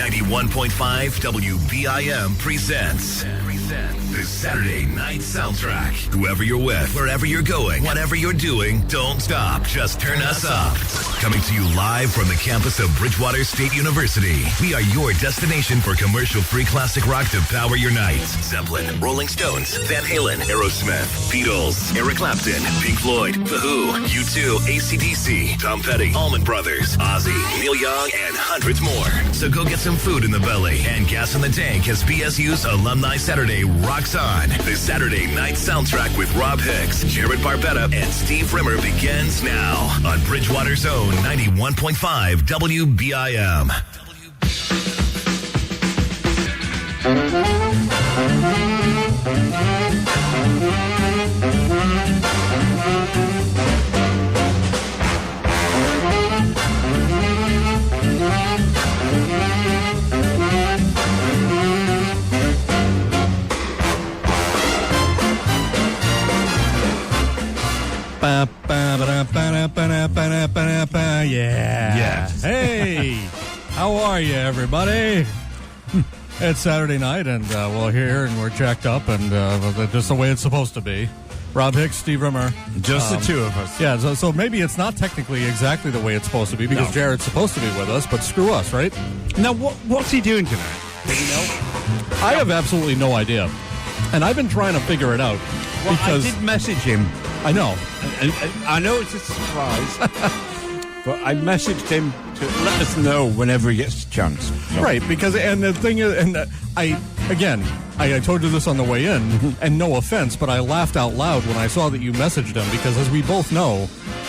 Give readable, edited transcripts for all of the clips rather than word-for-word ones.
91.5 WBIM presents the Saturday Night Soundtrack. Whoever you're with, wherever you're going, whatever you're doing, don't stop. Just turn us up. Coming to you live from the campus of Bridgewater State University. We are your destination for commercial-free classic rock to power your nights. Zeppelin, Rolling Stones, Van Halen, Aerosmith, Beatles, Eric Clapton, Pink Floyd, The Who, U2, AC/DC, Tom Petty, Allman Brothers, Ozzy, Neil Young, and hundreds more. So go get some food in the belly and gas in the tank as BSU's Alumni Saturday rocks on. The Saturday Night Soundtrack with Rob Hicks, Jarrod Barbetta, and Steve Rimmer begins now on Bridgewater's own 91.5 WBIM. Yeah. Hey, how are you, everybody? It's Saturday night, and we're here, and we're jacked up, and just the way it's supposed to be. Rob Hicks, Steve Rimmer. Just the two of us. Yeah, so maybe it's not technically exactly the way it's supposed to be, because Jarrod's supposed to be with us, but screw us, right? Now, what's he doing tonight? Do you know? I have absolutely no idea, and I've been trying to figure it out. Well, because I did message him. I know. And I know it's a surprise, but I messaged him to let us know whenever he gets a chance. So. Right, because, and the thing is, and I told you this on the way in, and no offense, but I laughed out loud when I saw that you messaged him, because as we both know,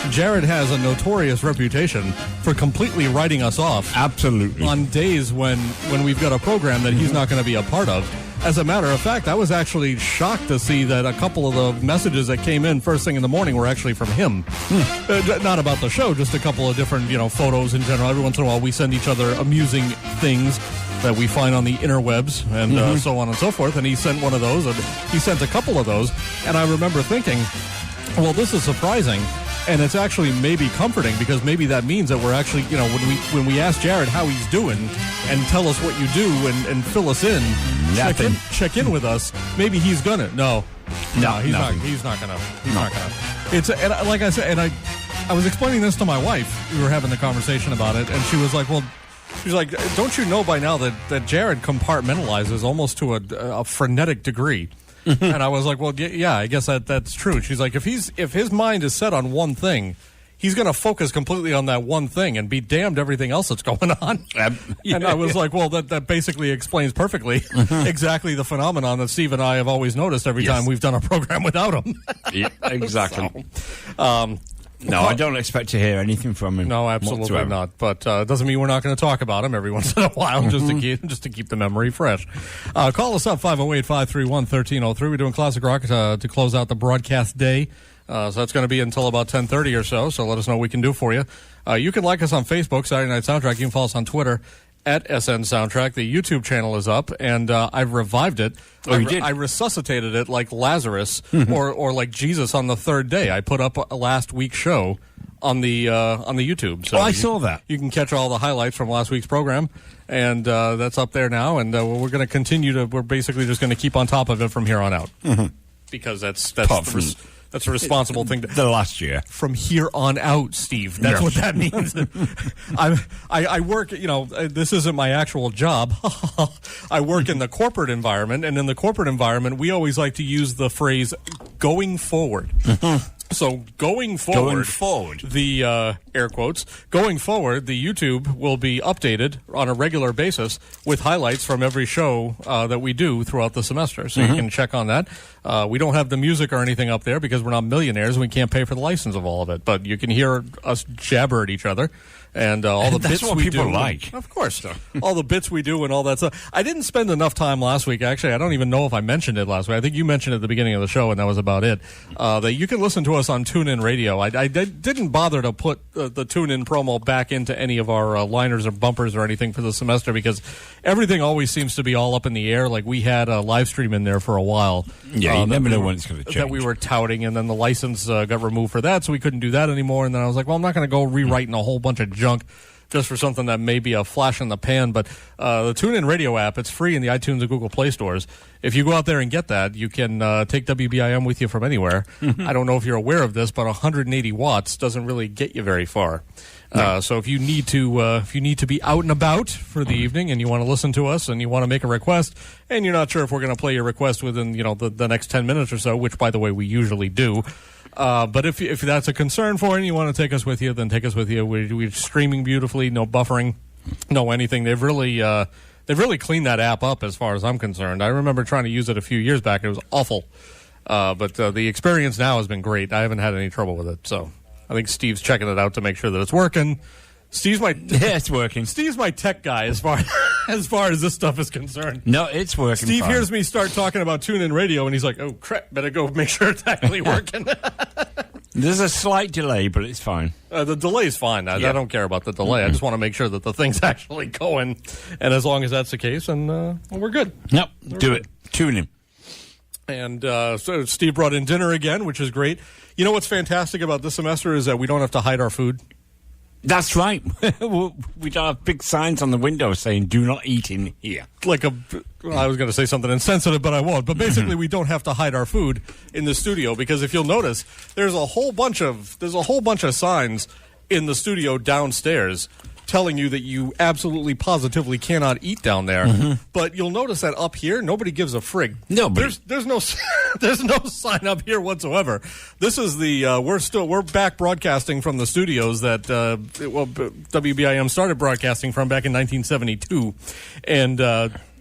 Jarrod has a notorious reputation for completely writing us off. Absolutely. On days when we've got a program that he's not going to be a part of. As a matter of fact, I was actually shocked to see that a couple of the messages that came in first thing in the morning were actually from him. Not about the show, just a couple of different, photos in general. Every once in a while, we send each other amusing things that we find on the interwebs and so on and so forth. And he sent one of those, and he sent a couple of those. And I remember thinking, well, this is surprising. And it's actually maybe comforting, because maybe that means that we're actually, when we ask Jarrod how he's doing and tell us what you do and fill us in, check in with us, maybe he's gonna. He's not gonna. It's, and like I said, and I was explaining this to my wife. We were having the conversation about it, and she was like, she's like, don't you know by now that Jarrod compartmentalizes almost to a frenetic degree? And I was like, well, yeah, I guess that's true. She's like, if his mind is set on one thing, he's going to focus completely on that one thing and be damned everything else that's going on. And I was like, well, that basically explains perfectly exactly the phenomenon that Steve and I have always noticed every time we've done a program without him. Yeah, exactly. No, I don't expect to hear anything from him. No, absolutely whatsoever. Not. But it doesn't mean we're not going to talk about him every once in a while, just to keep the memory fresh. Call us up 508-531-1303. We're doing classic rock to close out the broadcast day. So that's going to be until about 10:30 or so. So let us know what we can do for you. You can like us on Facebook, Saturday Night Soundtrack. You can follow us on Twitter at SN Soundtrack. The YouTube channel is up, and I've revived it. You did? I resuscitated it like Lazarus or like Jesus on the third day. I put up last week's show on the YouTube. So I saw that. You can catch all the highlights from last week's program, and that's up there now. And we're going to continue to. We're basically just going to keep on top of it from here on out, because that's a responsible thing. The last year. From here on out, Steve. That's what that means. I work, this isn't my actual job. I work in the corporate environment, and in the corporate environment, we always like to use the phrase going forward. So going forward, the air quotes, going forward, the YouTube will be updated on a regular basis with highlights from every show that we do throughout the semester. So you can check on that. We don't have the music or anything up there because we're not millionaires and we can't pay for the license of all of it. But you can hear us jabber at each other. And all the bits we do. That's what people like. Of course. All the bits we do and all that stuff. I didn't spend enough time last week. Actually, I don't even know if I mentioned it last week. I think you mentioned it at the beginning of the show, and that was about it. That you can listen to us on TuneIn Radio. I didn't bother to put the TuneIn promo back into any of our liners or bumpers or anything for the semester, because everything always seems to be all up in the air. Like, we had a live stream in there for a while. Yeah, you never know when it's going to change. That we were touting, and then the license got removed for that, so we couldn't do that anymore. And then I was like, well, I'm not going to go rewriting a whole bunch of junk just for something that may be a flash in the pan, but the TuneIn Radio app, it's free in the iTunes and Google Play stores. If you go out there and get that, you can take WBIM with you from anywhere. I don't know if you're aware of this, but 180 watts doesn't really get you very far. So if you need to be out and about for the evening and you want to listen to us and you want to make a request and you're not sure if we're going to play your request within the next 10 minutes or so, which by the way we usually do. But if that's a concern for you and you want to take us with you, then take us with you. We're streaming beautifully, no buffering, no anything. They've really cleaned that app up as far as I'm concerned. I remember trying to use it a few years back. It was awful. But the experience now has been great. I haven't had any trouble with it. So I think Steve's checking it out to make sure that it's working. It's working. Steve's my tech guy as far as this stuff is concerned. No, it's working. Steve fine. hears me start talking about TuneIn Radio, and he's like, "Oh crap, better go make sure it's actually working." There's a slight delay, but it's fine. The delay's fine. I don't care about the delay. I just want to make sure that the thing's actually going, and as long as that's the case, and we're good. Nope, do it. Tune in. And so Steve brought in dinner again, which is great. You know what's fantastic about this semester is that we don't have to hide our food. That's right. We don't have big signs on the window saying, do not eat in here. I was going to say something insensitive, but I won't. But basically, we don't have to hide our food in the studio because if you'll notice, there's a whole bunch of signs in the studio downstairs telling you that you absolutely positively cannot eat down there. But you'll notice that up here, nobody gives a frig. No, but there's no sign up here whatsoever. This is we're back broadcasting from the studios that WBIM started broadcasting from back in 1972, and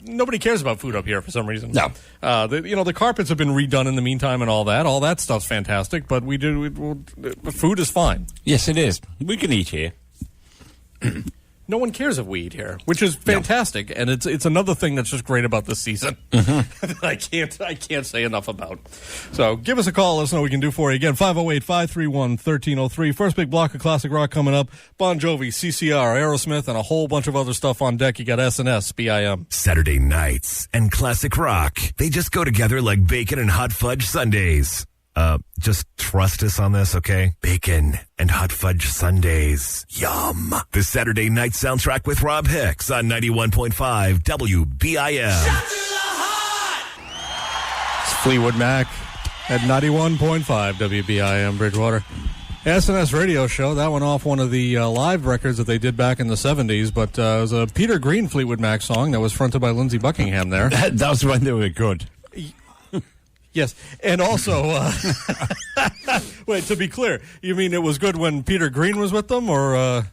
nobody cares about food up here for some reason. No, the carpets have been redone in the meantime and all that stuff's fantastic. But food is fine. Yes, it is. We can eat here. No one cares if we eat here, which is fantastic, and it's another thing that's just great about this season. I can't say enough about. So give us a call. Let us know what we can do for you. Again, 508-531-1303. First big block of classic rock coming up. Bon Jovi, CCR, Aerosmith, and a whole bunch of other stuff on deck. You got SNS, BIM. Saturday nights and classic rock. They just go together like bacon and hot fudge sundaes. Just trust us on this, okay? Bacon and hot fudge sundaes. Yum. The Saturday night soundtrack with Rob Hicks on 91.5 WBIM. It's Fleetwood Mac at 91.5 WBIM Bridgewater. SNS radio show. That went off one of the live records that they did back in the 70s, but it was a Peter Green Fleetwood Mac song that was fronted by Lindsey Buckingham there. That was when they were good. Yes, and also, wait, to be clear, you mean it was good when Peter Green was with them, or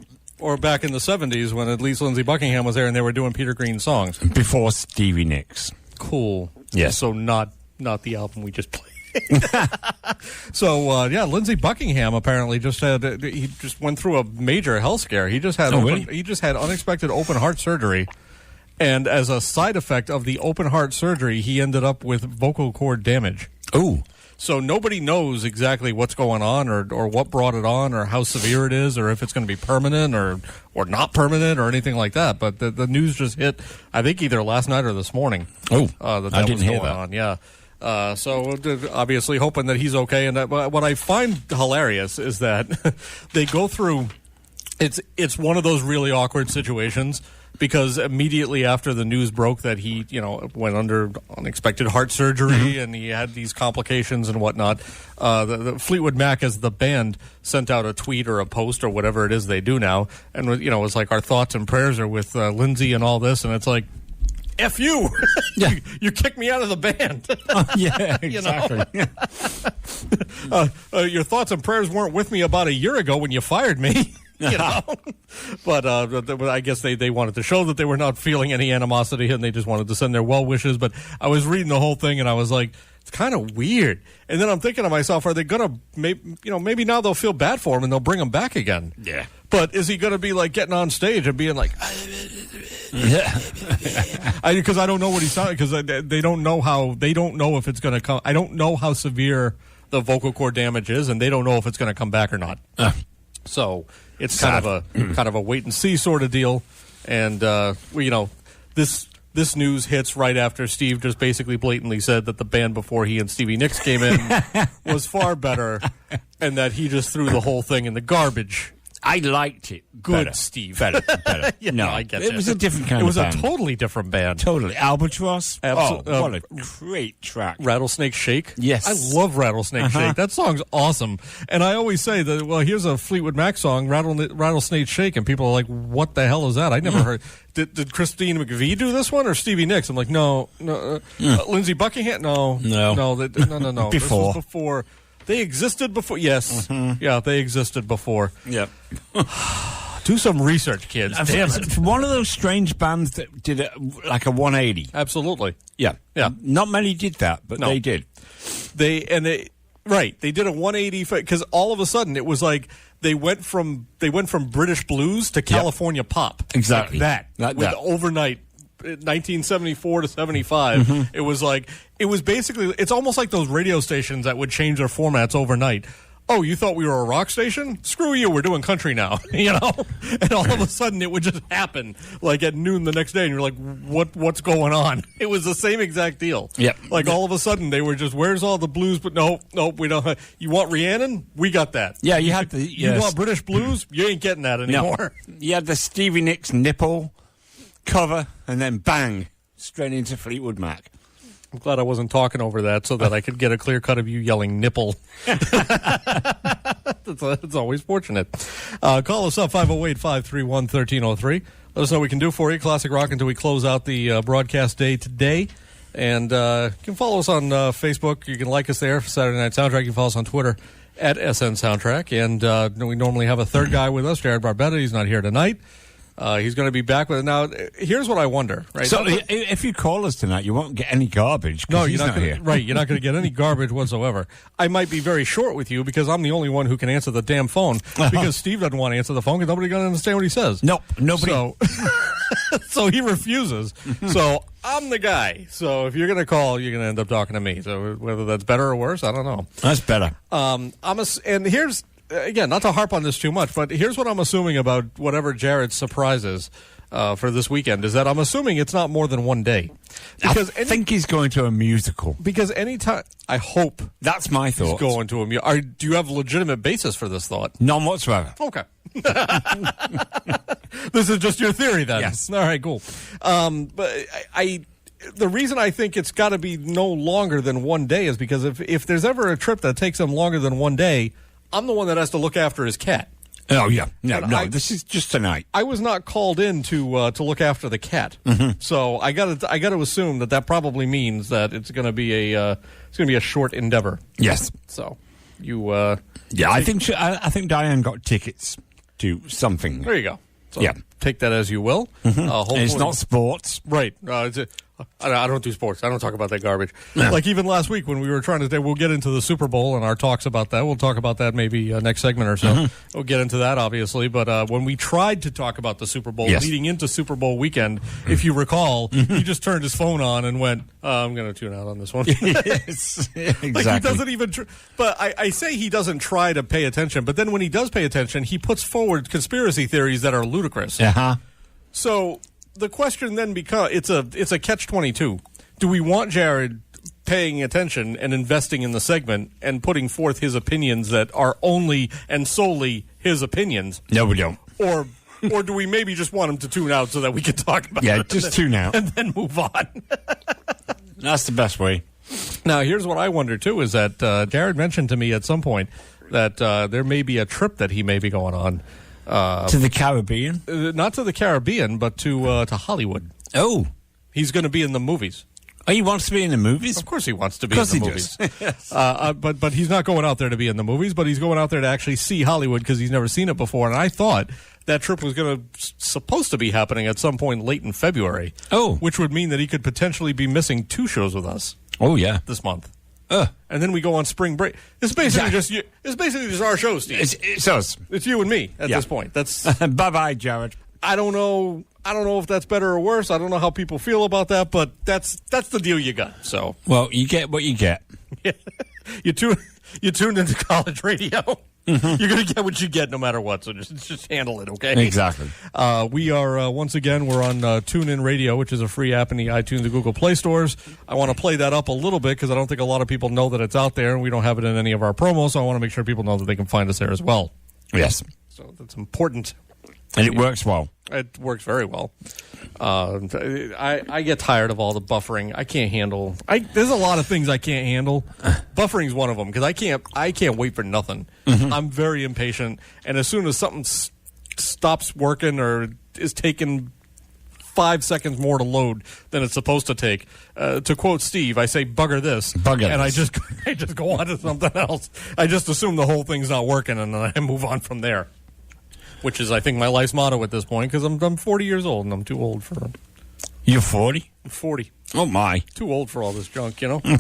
back in the 70s when at least Lindsey Buckingham was there and they were doing Peter Green songs? Before Stevie Nicks. Cool. Yes. So not the album we just played. So, Lindsey Buckingham apparently he just went through a major health scare. He just had unexpected open heart surgery. And as a side effect of the open heart surgery, he ended up with vocal cord damage. Oh. So nobody knows exactly what's going on or what brought it on or how severe it is or if it's going to be permanent or not permanent or anything like that. But the news just hit, I think, either last night or this morning. Oh, that I didn't was hear going that. on. Yeah. So obviously hoping that he's okay. And what I find hilarious is that they go through, it's one of those really awkward situations. Because immediately after the news broke that he, went under unexpected heart surgery and he had these complications and whatnot, the Fleetwood Mac as the band sent out a tweet or a post or whatever it is they do now. And, it was like our thoughts and prayers are with Lindsey and all this. And it's like, F you. Yeah. you kicked me out of the band. Yeah, exactly. Your thoughts and prayers weren't with me about a year ago when you fired me. But I guess they wanted to show that they were not feeling any animosity and they just wanted to send their well wishes. But I was reading the whole thing and I was like, it's kind of weird. And then I'm thinking to myself, are they gonna maybe now they'll feel bad for him and they'll bring him back again? Yeah. But is he gonna be like getting on stage and being like, yeah, because I don't know what he sounded because they don't know if it's gonna come. I don't know how severe the vocal cord damage is, and they don't know if it's gonna come back or not. So it's kind of a wait and see sort of deal, and this news hits right after Steve just basically blatantly said that the band before he and Stevie Nicks came in was far better, and that he just threw the whole thing in the garbage. I liked it. Good, better. Steve. Better. Yeah, no, I get it you. was a different kind It of was band. a totally different band. Totally. Albatross. Absol- Oh, what a great track. Rattlesnake Shake. Yes. I love Rattlesnake Shake. That song's awesome. And I always say that, well, here's a Fleetwood Mac song, Rattlesnake Shake, and people are like, what the hell is that? I never heard. Did Christine McVie do this one or Stevie Nicks? I'm like, no. Lindsey Buckingham? No. No. Before. This was before. They existed before. Yes. Yeah, they existed before. Yep. Do some research, kids. Damn it. It's one of those strange bands that did it like a 180. Absolutely. Yeah. Not many did that, but No. they did. They did a 180 because all of a sudden it was like they went from British blues to California pop. Exactly. Like that. Overnight 1974 to 75. It was basically, it's almost like those radio stations that would change their formats overnight. Oh, you thought we were a rock station? Screw you, we're doing country now, you know? And all of a sudden it would just happen, like at noon the next day, and you're like, what's going on? It was the same exact deal. Yep. Like all of a sudden they were just, where's all the blues? But no, we don't. You want Rhiannon? We got that. Yeah, you had the... You want British blues? You ain't getting that anymore. No. You had the Stevie Nicks nipple cover, and then bang, straight into Fleetwood Mac. I'm glad I wasn't talking over that so that I could get a clear cut of you yelling nipple. It's always fortunate. Call us up, 508-531-1303. Let us know what we can do for you. Classic Rock until we close out the broadcast day today. And you can follow us on Facebook. You can like us there for Saturday Night Soundtrack. You can follow us on Twitter at SN Soundtrack. And we normally have a third guy with us, Jarrod Barbetta. He's not here tonight. He's going to be back with it. Now, here's what I wonder. Right? So if you call us tonight, you won't get any garbage. No, you're not here. Right, you're not going to get any garbage whatsoever. I might be very short with you because I'm the only one who can answer the damn phone because Steve doesn't want to answer the phone because nobody's going to understand what he says. Nope, nobody. So, so he refuses. So I'm the guy. So if you're going to call, you're going to end up talking to me. So whether that's better or worse, I don't know. That's better. And here's... Again, not to harp on this too much, but here's what I'm assuming about whatever Jarrod's surprise is for this weekend, is that I'm assuming it's not more than one day. Because I think he's going to a musical. Because anytime, I hope that's my thought. He's going to a musical. Do you have a legitimate basis for this thought? None whatsoever. Okay. This is just your theory then? Yes. All right, cool. But the reason I think it's got to be no longer than one day is because if there's ever a trip that takes him longer than one day, I'm the one that has to look after his cat. Oh, yeah. No, this is just tonight. I was not called in to look after the cat. So I got to assume that probably means that it's going to be a short endeavor. Yes. So you I think Diane got tickets to something. There you go. So yeah. Take that as you will. And it's not sports. Right. I don't do sports. I don't talk about that garbage. No. Like even last week when we were trying to, we'll get into the Super Bowl and our talks about that. We'll talk about that maybe next segment or so. We'll get into that, obviously. But when we tried to talk about the Super Bowl leading into Super Bowl weekend, if you recall, he just turned his phone on and went, I'm going to tune out on this one. Yes, exactly. Like he doesn't even, but I say he doesn't try to pay attention. But then when he does pay attention, he puts forward conspiracy theories that are ludicrous. So the question then becomes, it's a catch-22. Do we want Jarrod paying attention and investing in the segment and putting forth his opinions that are only and solely his opinions? No, we don't. Or do we maybe just want him to tune out so that we can talk about it? Yeah, just tune out. And then move on. That's the best way. Now, here's what I wonder, too, is that Jarrod mentioned to me at some point that there may be a trip that he may be going on. To the Caribbean? Not to the Caribbean, but to Hollywood. Oh. He's going to be in the movies. Oh, he wants to be in the movies? Of course he wants to be in the movies. Yes. But he's not going out there to be in the movies, but he's going out there to actually see Hollywood because he's never seen it before. And I thought that trip was supposed to be happening at some point late in February. Oh. Which would mean that he could potentially be missing 2 shows with us. Oh, yeah. This month. And then we go on spring break. It's basically just our show, Steve. It's us. It's you and me at this point. That's bye-bye, Jarrod. I don't know if that's better or worse. I don't know how people feel about that, but that's the deal you got. So well, you get what you get. You tuned into college radio. You're going to get what you get no matter what, so just handle it, okay? Exactly. We are, once again, we're on TuneIn Radio, which is a free app in the iTunes and Google Play stores. I want to play that up a little bit because I don't think a lot of people know that it's out there, and we don't have it in any of our promos, so I want to make sure people know that they can find us there as well. Yes. So that's important. And it works well. It works very well. I get tired of all the buffering. I can't handle. There's a lot of things I can't handle. Buffering's one of them because I can't wait for nothing. Mm-hmm. I'm very impatient, and as soon as something stops working or is taking 5 seconds more to load than it's supposed to take, to quote Steve, I say bugger this, and I just go on to something else. I just assume the whole thing's not working, and then I move on from there. Which is, I think, my life's motto at this point, because I'm 40 years old, and I'm too old for... You're 40? I'm 40. Oh, my. Too old for all this junk, you know? I'm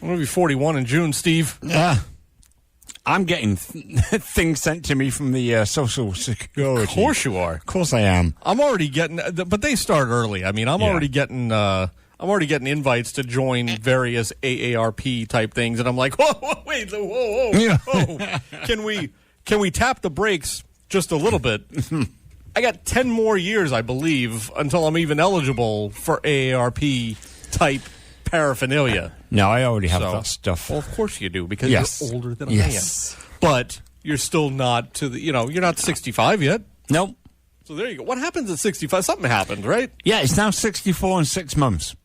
going to be 41 in June, Steve. Yeah. I'm getting things sent to me from the Social Security. Of course you are. Of course I am. I'm already getting... But they start early. I mean, I'm already getting... I'm already getting invites to join various AARP-type things, and I'm like, whoa, wait, whoa. Yeah. Can we tap the brakes... just a little bit. I got 10 more years, I believe, until I'm even eligible for AARP-type paraphernalia. No, I already have that stuff. Well, of course you do, because you're older than I am. But you're still not to the, you're not 65 yet. Nope. So there you go. What happens at 65? Something happened, right? Yeah, it's now 64 and 6 months.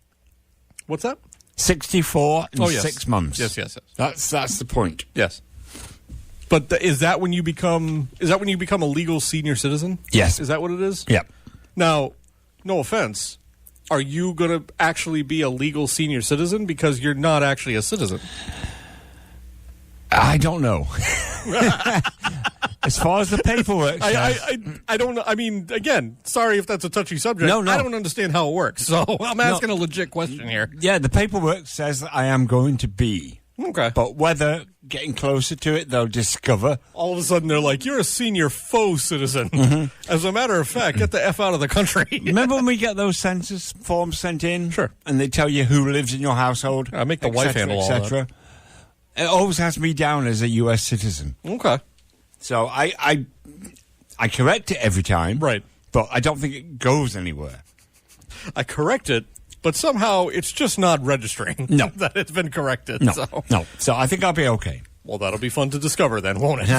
What's that? 64 and 6 months. Yes. That's the point. Yes. But is that when you become a legal senior citizen? Yes. Is that what it is? Yeah. Now, no offense, are you going to actually be a legal senior citizen because you're not actually a citizen? I don't know. As far as the paperwork says. I don't know. I mean, again, sorry if that's a touchy subject. No. I don't understand how it works. So I'm asking a legit question here. Yeah, the paperwork says that I am going to be. Okay. But whether getting closer to it, they'll discover. All of a sudden, they're like, you're a senior faux citizen. Mm-hmm. As a matter of fact, get the F out of the country. Remember when we get those census forms sent in? Sure. And they tell you who lives in your household? I make the wife handle all that. It always has me down as a U.S. citizen. Okay. So I correct it every time. Right. But I don't think it goes anywhere. I correct it. But somehow it's just not registering that it's been corrected. No. So I think I'll be okay. Well, that'll be fun to discover then, won't it?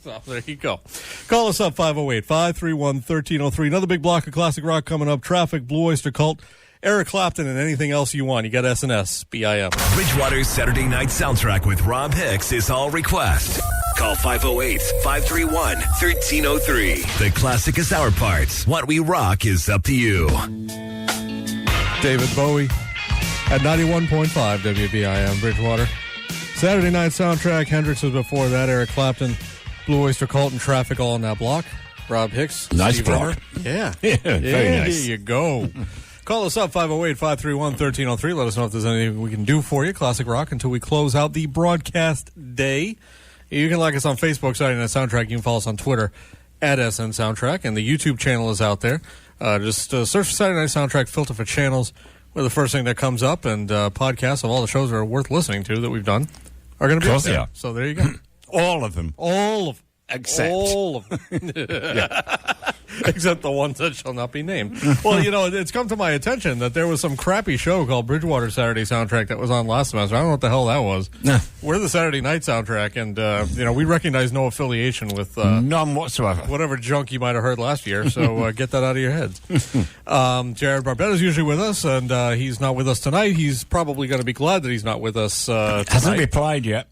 So there you go. Call us up, 508-531-1303. Another big block of classic rock coming up. Traffic, Blue Oyster Cult, Eric Clapton, and anything else you want. You got SNS, BIM. Bridgewater's Saturday Night Soundtrack with Rob Hicks is all request. Call 508-531-1303. The classic is our part. What we rock is up to you. David Bowie at 91.5 WBIM Bridgewater. Saturday Night Soundtrack. Hendrix was before that. Eric Clapton, Blue Oyster Cult, and Traffic all on that block. Rob Hicks. Nice Steve block. Yeah. Very nice. There you go. Call us up, 508-531-1303. Let us know if there's anything we can do for you. Classic Rock until we close out the broadcast day. You can like us on Facebook, Saturday Night Soundtrack. You can follow us on Twitter at SN Soundtrack. And the YouTube channel is out there. Just search for Saturday Night Soundtrack, filter for channels. We're the first thing that comes up, and podcasts of all the shows that are worth listening to that we've done are going to be up there. So there you go. All of them. All of them. Except. All of them. Except the ones that shall not be named. Well, it's come to my attention that there was some crappy show called Bridgewater Saturday Soundtrack that was on last semester. I don't know what the hell that was. We're the Saturday Night Soundtrack, and, we recognize no affiliation with... none whatsoever. Whatever junk you might have heard last year, so get that out of your heads. Jarrod Barbetta is usually with us, and he's not with us tonight. He's probably going to be glad that he's not with us tonight. Hasn't replied yet.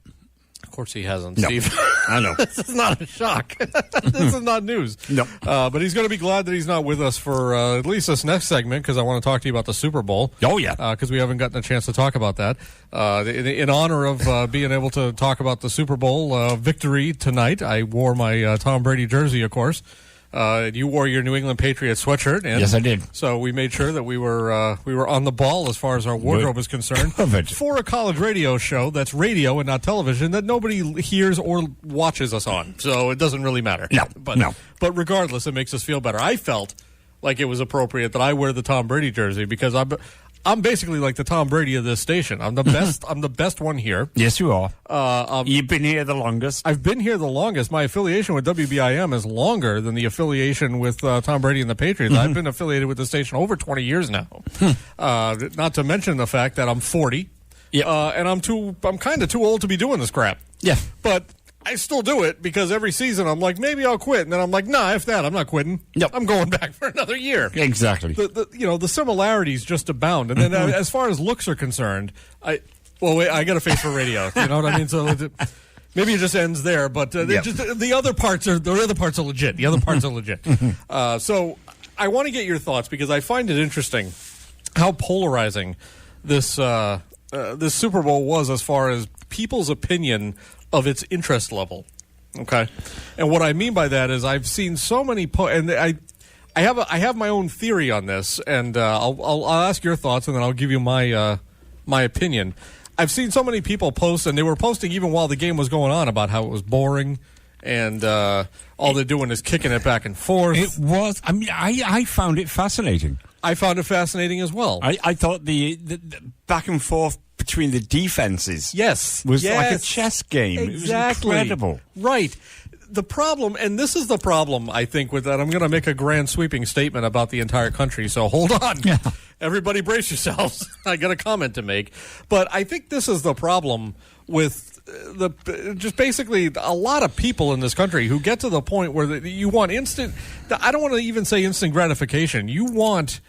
Of course he hasn't, No. Steve. I know. This is not a shock. This is not news. No. But he's going to be glad that he's not with us for at least this next segment, because I want to talk to you about the Super Bowl. Oh, yeah. Because we haven't gotten a chance to talk about that. In honor of being able to talk about the Super Bowl victory tonight, I wore my Tom Brady jersey, of course. You wore your New England Patriots sweatshirt. And yes, I did. So we made sure that we were on the ball as far as our wardrobe is concerned. For a college radio show that's radio and not television that nobody hears or watches us on. So it doesn't really matter. No. But regardless, it makes us feel better. I felt like it was appropriate that I wear the Tom Brady jersey because I'm basically like the Tom Brady of this station. I'm the best. I'm the best one here. Yes, you are. You've been here the longest. I've been here the longest. My affiliation with WBIM is longer than the affiliation with Tom Brady and the Patriots. I've been affiliated with the station over 20 years now. Not to mention the fact that I'm 40. Yep. And I'm kind of too old to be doing this crap. Yeah. But I still do it because every season I'm like, maybe I'll quit. And then I'm like, nah, if that, I'm not quitting. Nope. I'm going back for another year. Exactly. The similarities just abound. And then as far as looks are concerned, I got a face for radio. You know what I mean? So maybe it just ends there. But the other parts are legit. The other parts are legit. So I want to get your thoughts because I find it interesting how polarizing this Super Bowl was as far as people's opinion of its interest level. Okay, and what I mean by that is I've seen so many and I have my own theory on this, and I'll ask your thoughts, and then I'll give you my opinion. I've seen so many people post, and they were posting even while the game was going on about how it was boring, and all they're doing is kicking it back and forth. It was. I mean, I found it fascinating. I found it fascinating as well. I thought the back and forth between the defenses was like a chess game. Exactly. It was incredible. Right. The problem, and this is the problem, I think, with that. I'm going to make a grand sweeping statement about the entire country, so hold on. Yeah. Everybody brace yourselves. I got a comment to make. But I think this is the problem with just basically a lot of people in this country who get to the point where you want instant, I don't want to even say instant gratification. You want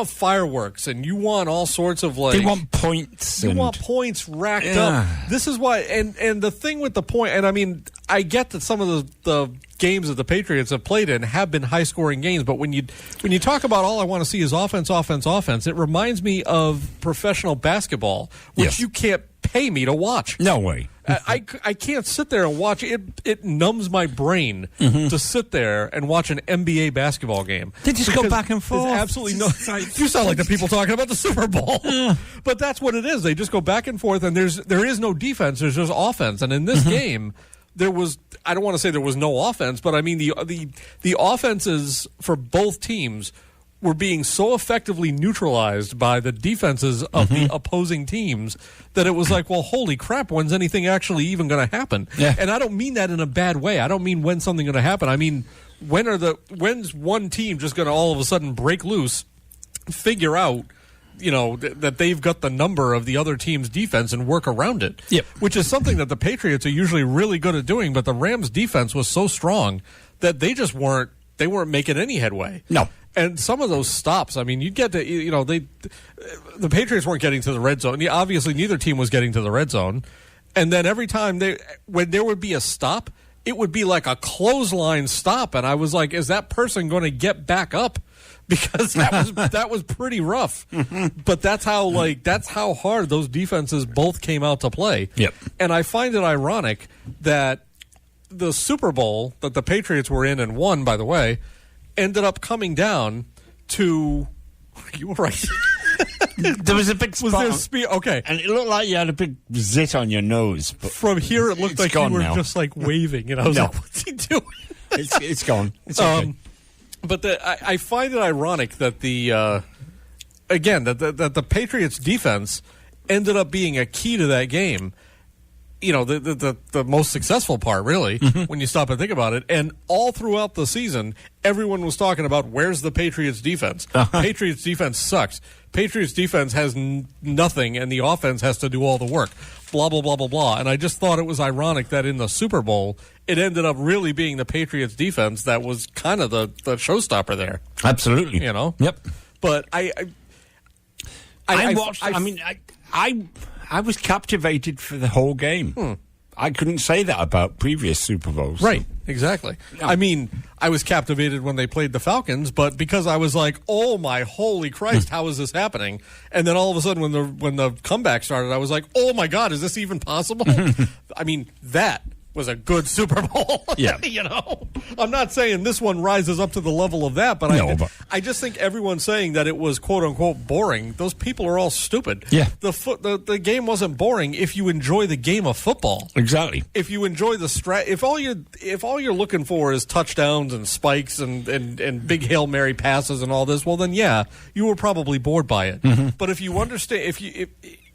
fireworks, and you want all sorts of They want points. You want points racked up. This is why, and the thing with the point, and I mean, I get that some of the games that the Patriots have played in have been high scoring games, but when you talk about all I want to see is offense, it reminds me of professional basketball, which you can't pay me to watch. No way. I can't sit there and watch it. It numbs my brain to sit there and watch an NBA basketball game. They just go back and forth. Absolutely no. You sound like the people talking about the Super Bowl. But that's what it is. They just go back and forth, and there is no defense. There's just offense. And in this game, there was. I don't want to say there was no offense, but I mean the offenses for both teams were being so effectively neutralized by the defenses of the opposing teams that it was like, well, holy crap, when's anything actually even going to happen? Yeah. And I don't mean that in a bad way. I don't mean when's something going to happen. I mean, when's one team just going to all of a sudden break loose, figure out, that they've got the number of the other team's defense and work around it. Yep. Which is something that the Patriots are usually really good at doing, but the Rams' defense was so strong that they just weren't making any headway. No. And some of those stops, I mean, you'd get to, the Patriots weren't getting to the red zone. Obviously, neither team was getting to the red zone. And then every time when there would be a stop, it would be like a clothesline stop. And I was like, is that person going to get back up? Because that was pretty rough. But that's how hard those defenses both came out to play. Yep. And I find it ironic that the Super Bowl that the Patriots were in and won, by the way, ended up coming down to. You were right. There was a big spot. Okay. And it looked like you had a big zit on your nose. But from here, it looked like you were now. Just like waving. And I was like, what's he doing? It's gone. It's okay. But I find it ironic that that the Patriots defense ended up being a key to that game. The most successful part, really, when you stop and think about it. And all throughout the season, everyone was talking about where's the Patriots defense. Patriots defense sucks. Patriots defense has nothing, and the offense has to do all the work. Blah, blah, blah, blah, blah. And I just thought it was ironic that in the Super Bowl, it ended up really being the Patriots defense that was kind of the showstopper there. Absolutely. Yep. But I watched. I was captivated for the whole game. I couldn't say that about previous Super Bowls. Right, exactly. No. I mean, I was captivated when they played the Falcons, but because I was like, oh my holy Christ, how is this happening? And then all of a sudden when the comeback started, I was like, oh my God, is this even possible? I mean, that was a good Super Bowl. Yeah. I'm not saying this one rises up to the level of that, but I just think everyone saying that it was quote unquote boring, those people are all stupid. Yeah. The game wasn't boring if you enjoy the game of football. Exactly. If you enjoy if all you're looking for is touchdowns and spikes and big Hail Mary passes and all this, well then you were probably bored by it. But if you understand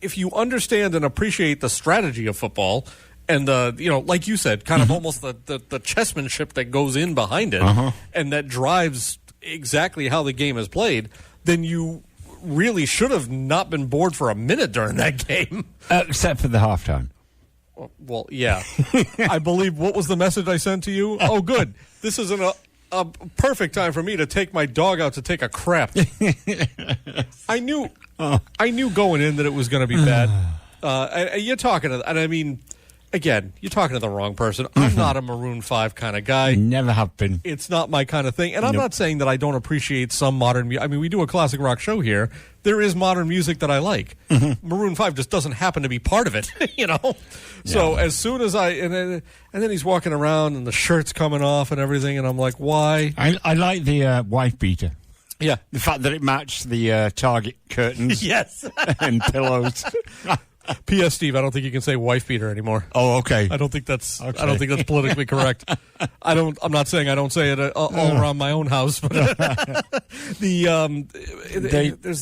if you understand and appreciate the strategy of football, and like you said, kind of almost the chessmanship that goes in behind it, and that drives exactly how the game is played, then you really should have not been bored for a minute during that game. Except for the halftime. Well, yeah. I believe, what was the message I sent to you? Oh, good. This isn't a perfect time for me to take my dog out to take a crap. I knew going in that it was going to be bad. And you're talking to, and I mean, again, you're talking to the wrong person. I'm not a Maroon 5 kind of guy. Never have been. It's not my kind of thing. And I'm not saying that I don't appreciate some modern music. I mean, we do a classic rock show here. There is modern music that I like. Maroon 5 just doesn't happen to be part of it, you know? Yeah. So as soon as and then he's walking around and the shirt's coming off and everything, and I'm like, why? I like the wife beater. Yeah. The fact that it matched the Target curtains. Yes. And pillows. P.S. Steve, I don't think you can say wife beater anymore. Oh, okay. I don't think that's politically correct. I'm not saying I don't say it all around my own house, but there's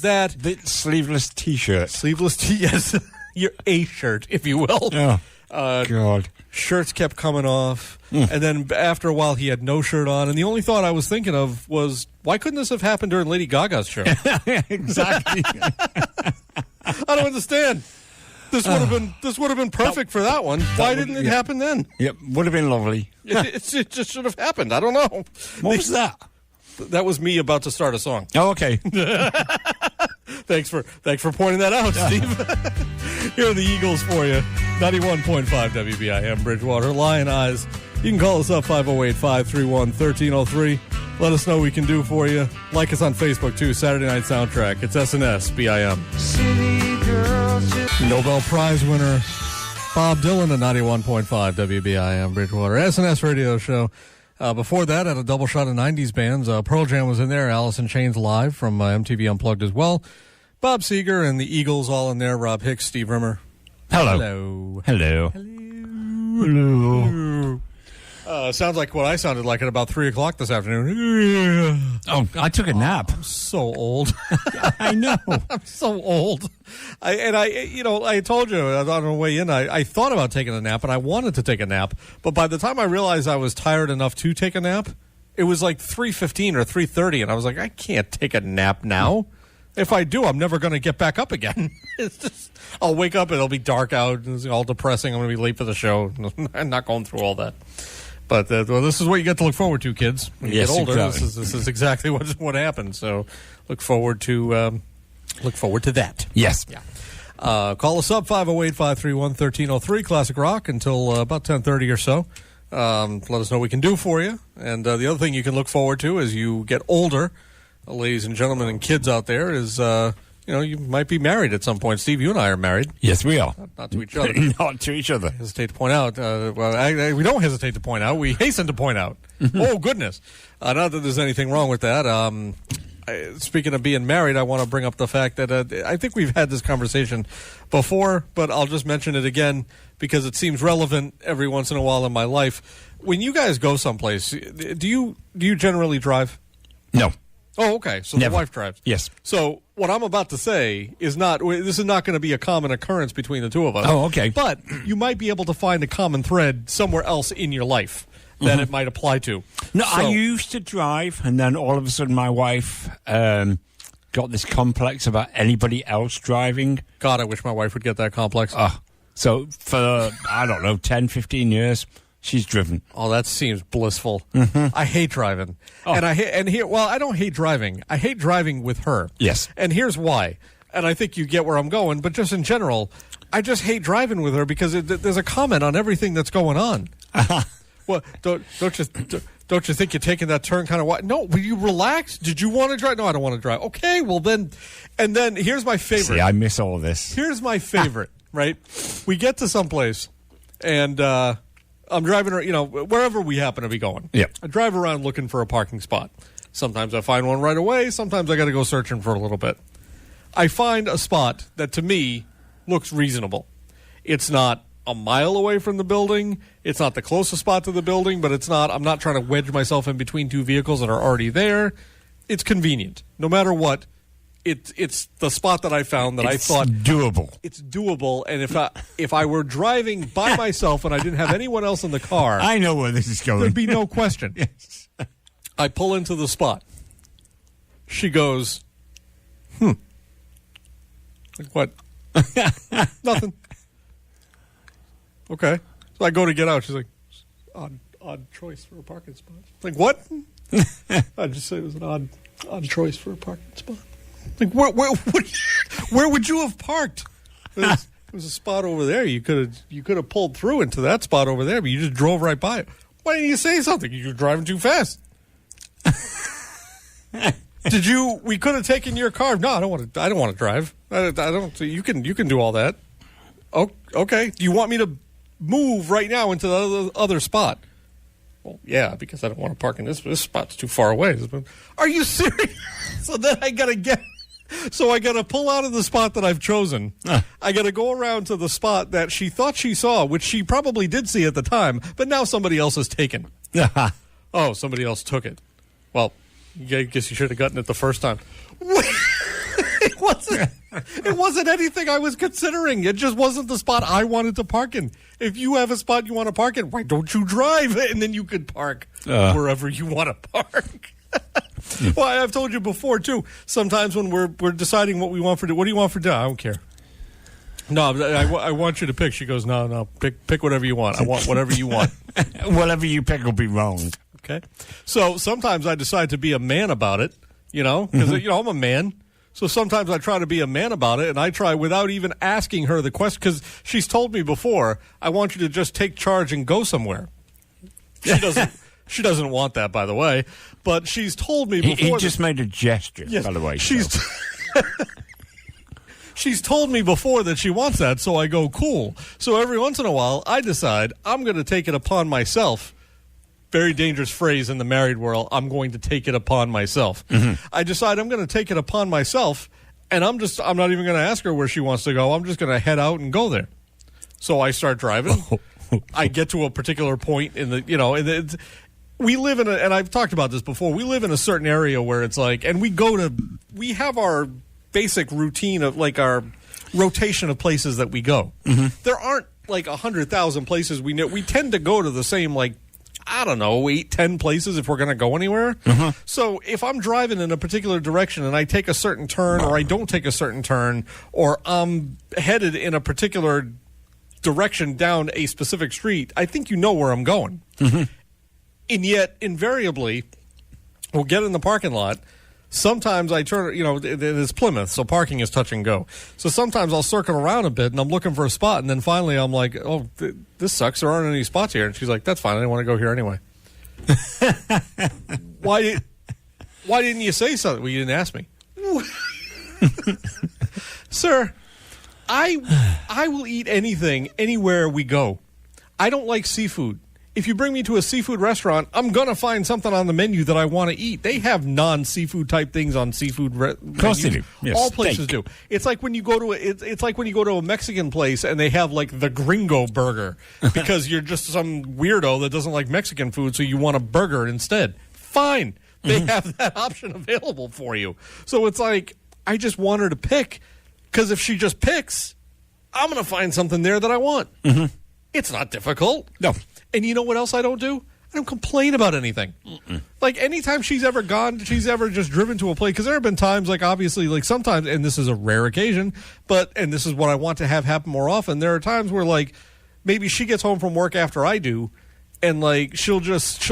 that. The sleeveless T-shirt. Sleeveless T, yes. Your A shirt, if you will. Oh, God. Shirts kept coming off, and then after a while he had no shirt on, and the only thought I was thinking of was, why couldn't this have happened during Lady Gaga's show? Exactly. I don't understand. This would have been perfect for that one. Why didn't it happen then? Yep, would have been lovely. It just should have happened. I don't know. What was that? That was me about to start a song. Oh, okay. Thanks for pointing that out, Steve. Here are the Eagles for you. 91.5 WBIM Bridgewater. Lion Eyes. You can call us up 508-531-1303. Let us know what we can do for you. Like us on Facebook, too. Saturday Night Soundtrack. It's SNS BIM. Nobel Prize winner Bob Dylan at 91.5 WBIM Bridgewater. SNS radio show. Before that, at a double shot of 90s bands, Pearl Jam was in there. Alice in Chains live from MTV Unplugged as well. Bob Seger and the Eagles all in there. Rob Hicks, Steve Rimmer. Hello. Hello. Hello. Sounds like what I sounded like at about 3 o'clock this afternoon. Oh, I took a nap. I'm so old. I know. I'm so old. I told you on the way in, I thought about taking a nap, and I wanted to take a nap. But by the time I realized I was tired enough to take a nap, it was like 3:15 or 3:30, and I was like, I can't take a nap now. If I do, I'm never going to get back up again. It's just, I'll wake up, and it'll be dark out, and it's all depressing. I'm going to be late for the show. I'm not going through all that. But this is what you get to look forward to, kids. When you get older, exactly. This is exactly what happens. So look forward to that. Yes. Yeah. Call us up 508-531-1303 Classic Rock until about 10:30 or so. Let us know what we can do for you. And the other thing you can look forward to as you get older, ladies and gentlemen and kids out there, is you might be married at some point. Steve, you and I are married. Yes, we are. Not to each other. Not to each other. I hesitate to point out. We don't hesitate to point out. We hasten to point out. Oh, goodness. Not that there's anything wrong with that. Speaking of being married, I want to bring up the fact that I think we've had this conversation before, but I'll just mention it again because it seems relevant every once in a while in my life. When you guys go someplace, do you generally drive? No. Oh, okay. So Never. The wife drives. Yes. So what I'm about to say is this is not going to be a common occurrence between the two of us. Oh, okay. But you might be able to find a common thread somewhere else in your life that it might apply to. No, I used to drive, and then all of a sudden my wife got this complex about anybody else driving. God, I wish my wife would get that complex. So for, 10, 15 years, she's driven. Oh, that seems blissful. I hate driving. Oh. And I don't hate driving. I hate driving with her. Yes. And here's why. And I think you get where I'm going, but just in general, I just hate driving with her because there's a comment on everything that's going on. Well, don't you think you're taking that turn kind of wide? No, will you relax? Did you want to drive? No, I don't want to drive. Okay, well then, and then here's my favorite. See, I miss all this. Here's my favorite, right? We get to someplace, and I'm driving, wherever we happen to be going. Yeah. I drive around looking for a parking spot. Sometimes I find one right away. Sometimes I got to go searching for a little bit. I find a spot that to me looks reasonable. It's not a mile away from the building. It's not the closest spot to the building, but I'm not trying to wedge myself in between two vehicles that are already there. It's convenient. No matter what, it's the spot that I found that I thought doable. It's doable, and if I were driving by myself and I didn't have anyone else in the car, I know where this is going. There'd be no question. Yes. I pull into the spot. She goes, Like what? Nothing. okay. So I go to get out. She's like, odd choice for a parking spot. Like, what? I just said it was an odd choice for a parking spot. Like, where would you have parked? There was a spot over there. You could have pulled through into that spot over there, but you just drove right by it. Why didn't you say something? You were driving too fast. We could have taken your car. No, I don't want to drive. I don't. You can do all that. Oh, okay. Do you want me to move right now into the other spot? Well, yeah, because I don't want to park in this spot's too far away. Are you serious? So then I gotta pull out of the spot that I've chosen. I gotta go around to the spot that she thought she saw, which she probably did see at the time, but now somebody else has taken. Oh, somebody else took it. Well, I guess you should have gotten it the first time. It wasn't anything I was considering. It just wasn't the spot I wanted to park in. If you have a spot you want to park in, why don't you drive and then you could park wherever you want to park? Well, I've told you before too. Sometimes when we're deciding what we want for dinner, what do you want for dinner? I don't care. No, I want you to pick. She goes, no, pick whatever you want. I want whatever you want. Whatever you pick will be wrong. Okay. So sometimes I decide to be a man about it, because I'm a man. So sometimes I try to be a man about it, and I try without even asking her the question, because she's told me before, I want you to just take charge and go somewhere. She doesn't want that, by the way, but she's told me before. He just made a gesture, yes, by the way. She's told me before that she wants that, so I go, cool. So every once in a while, I decide I'm going to take it upon myself. Very dangerous phrase in the married world. I'm going to take it upon myself. Mm-hmm. I decide I'm going to take it upon myself, and I'm not even going to ask her where she wants to go. I'm just going to head out and go there. So I start driving. I get to a particular point in the, we live in and I've talked about this before, we live in a certain area where it's like, and we have our basic routine of like our rotation of places that we go. Mm-hmm. There aren't like 100,000 places we know. We tend to go to the same, like, I don't know, 8-10 places if we're going to go anywhere. Uh-huh. So if I'm driving in a particular direction and I take a certain turn or I don't take a certain turn or I'm headed in a particular direction down a specific street, I think you know where I'm going. Mm-hmm. And yet, invariably, we'll get in the parking lot. Sometimes I turn, it's Plymouth, so parking is touch and go. So sometimes I'll circle around a bit, and I'm looking for a spot, and then finally I'm like, oh, this sucks. There aren't any spots here. And she's like, that's fine. I didn't want to go here anyway. Why didn't you say something? Well, you didn't ask me. Sir, I will eat anything, anywhere we go. I don't like seafood. If you bring me to a seafood restaurant, I'm going to find something on the menu that I want to eat. They have non-seafood type things on seafood menus. Of course they do. Yes, all places do. It's like when you go to it's like when you go to a Mexican place and they have like the gringo burger because you're just some weirdo that doesn't like Mexican food, so you want a burger instead. Fine. They have that option available for you. So it's like, I just want her to pick, because if she just picks, I'm going to find something there that I want. Mm-hmm. It's not difficult. No. And you know what else I don't do? I don't complain about anything. Mm-mm. Like, anytime she's ever just driven to a place, because there have been times, like, obviously, like, sometimes, and this is a rare occasion, and this is what I want to have happen more often, there are times where, like, maybe she gets home from work after I do, and, like, she'll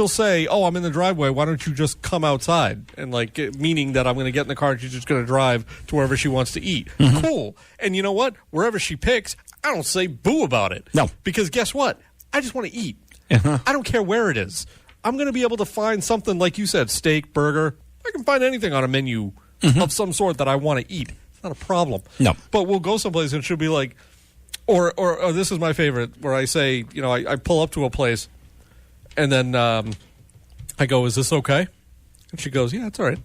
say, oh, I'm in the driveway, why don't you just come outside? And, like, meaning that I'm going to get in the car and she's just going to drive to wherever she wants to eat. Mm-hmm. Cool. And you know what? Wherever she picks, I don't say boo about it. No. Because guess what? I just want to eat. Uh-huh. I don't care where it is. I'm going to be able to find something, like you said, steak, burger. I can find anything on a menu of some sort that I want to eat. It's not a problem. No. But we'll go someplace and she'll be like, or this is my favorite, where I say, I pull up to a place and then I go, is this okay? And she goes, yeah, it's all right.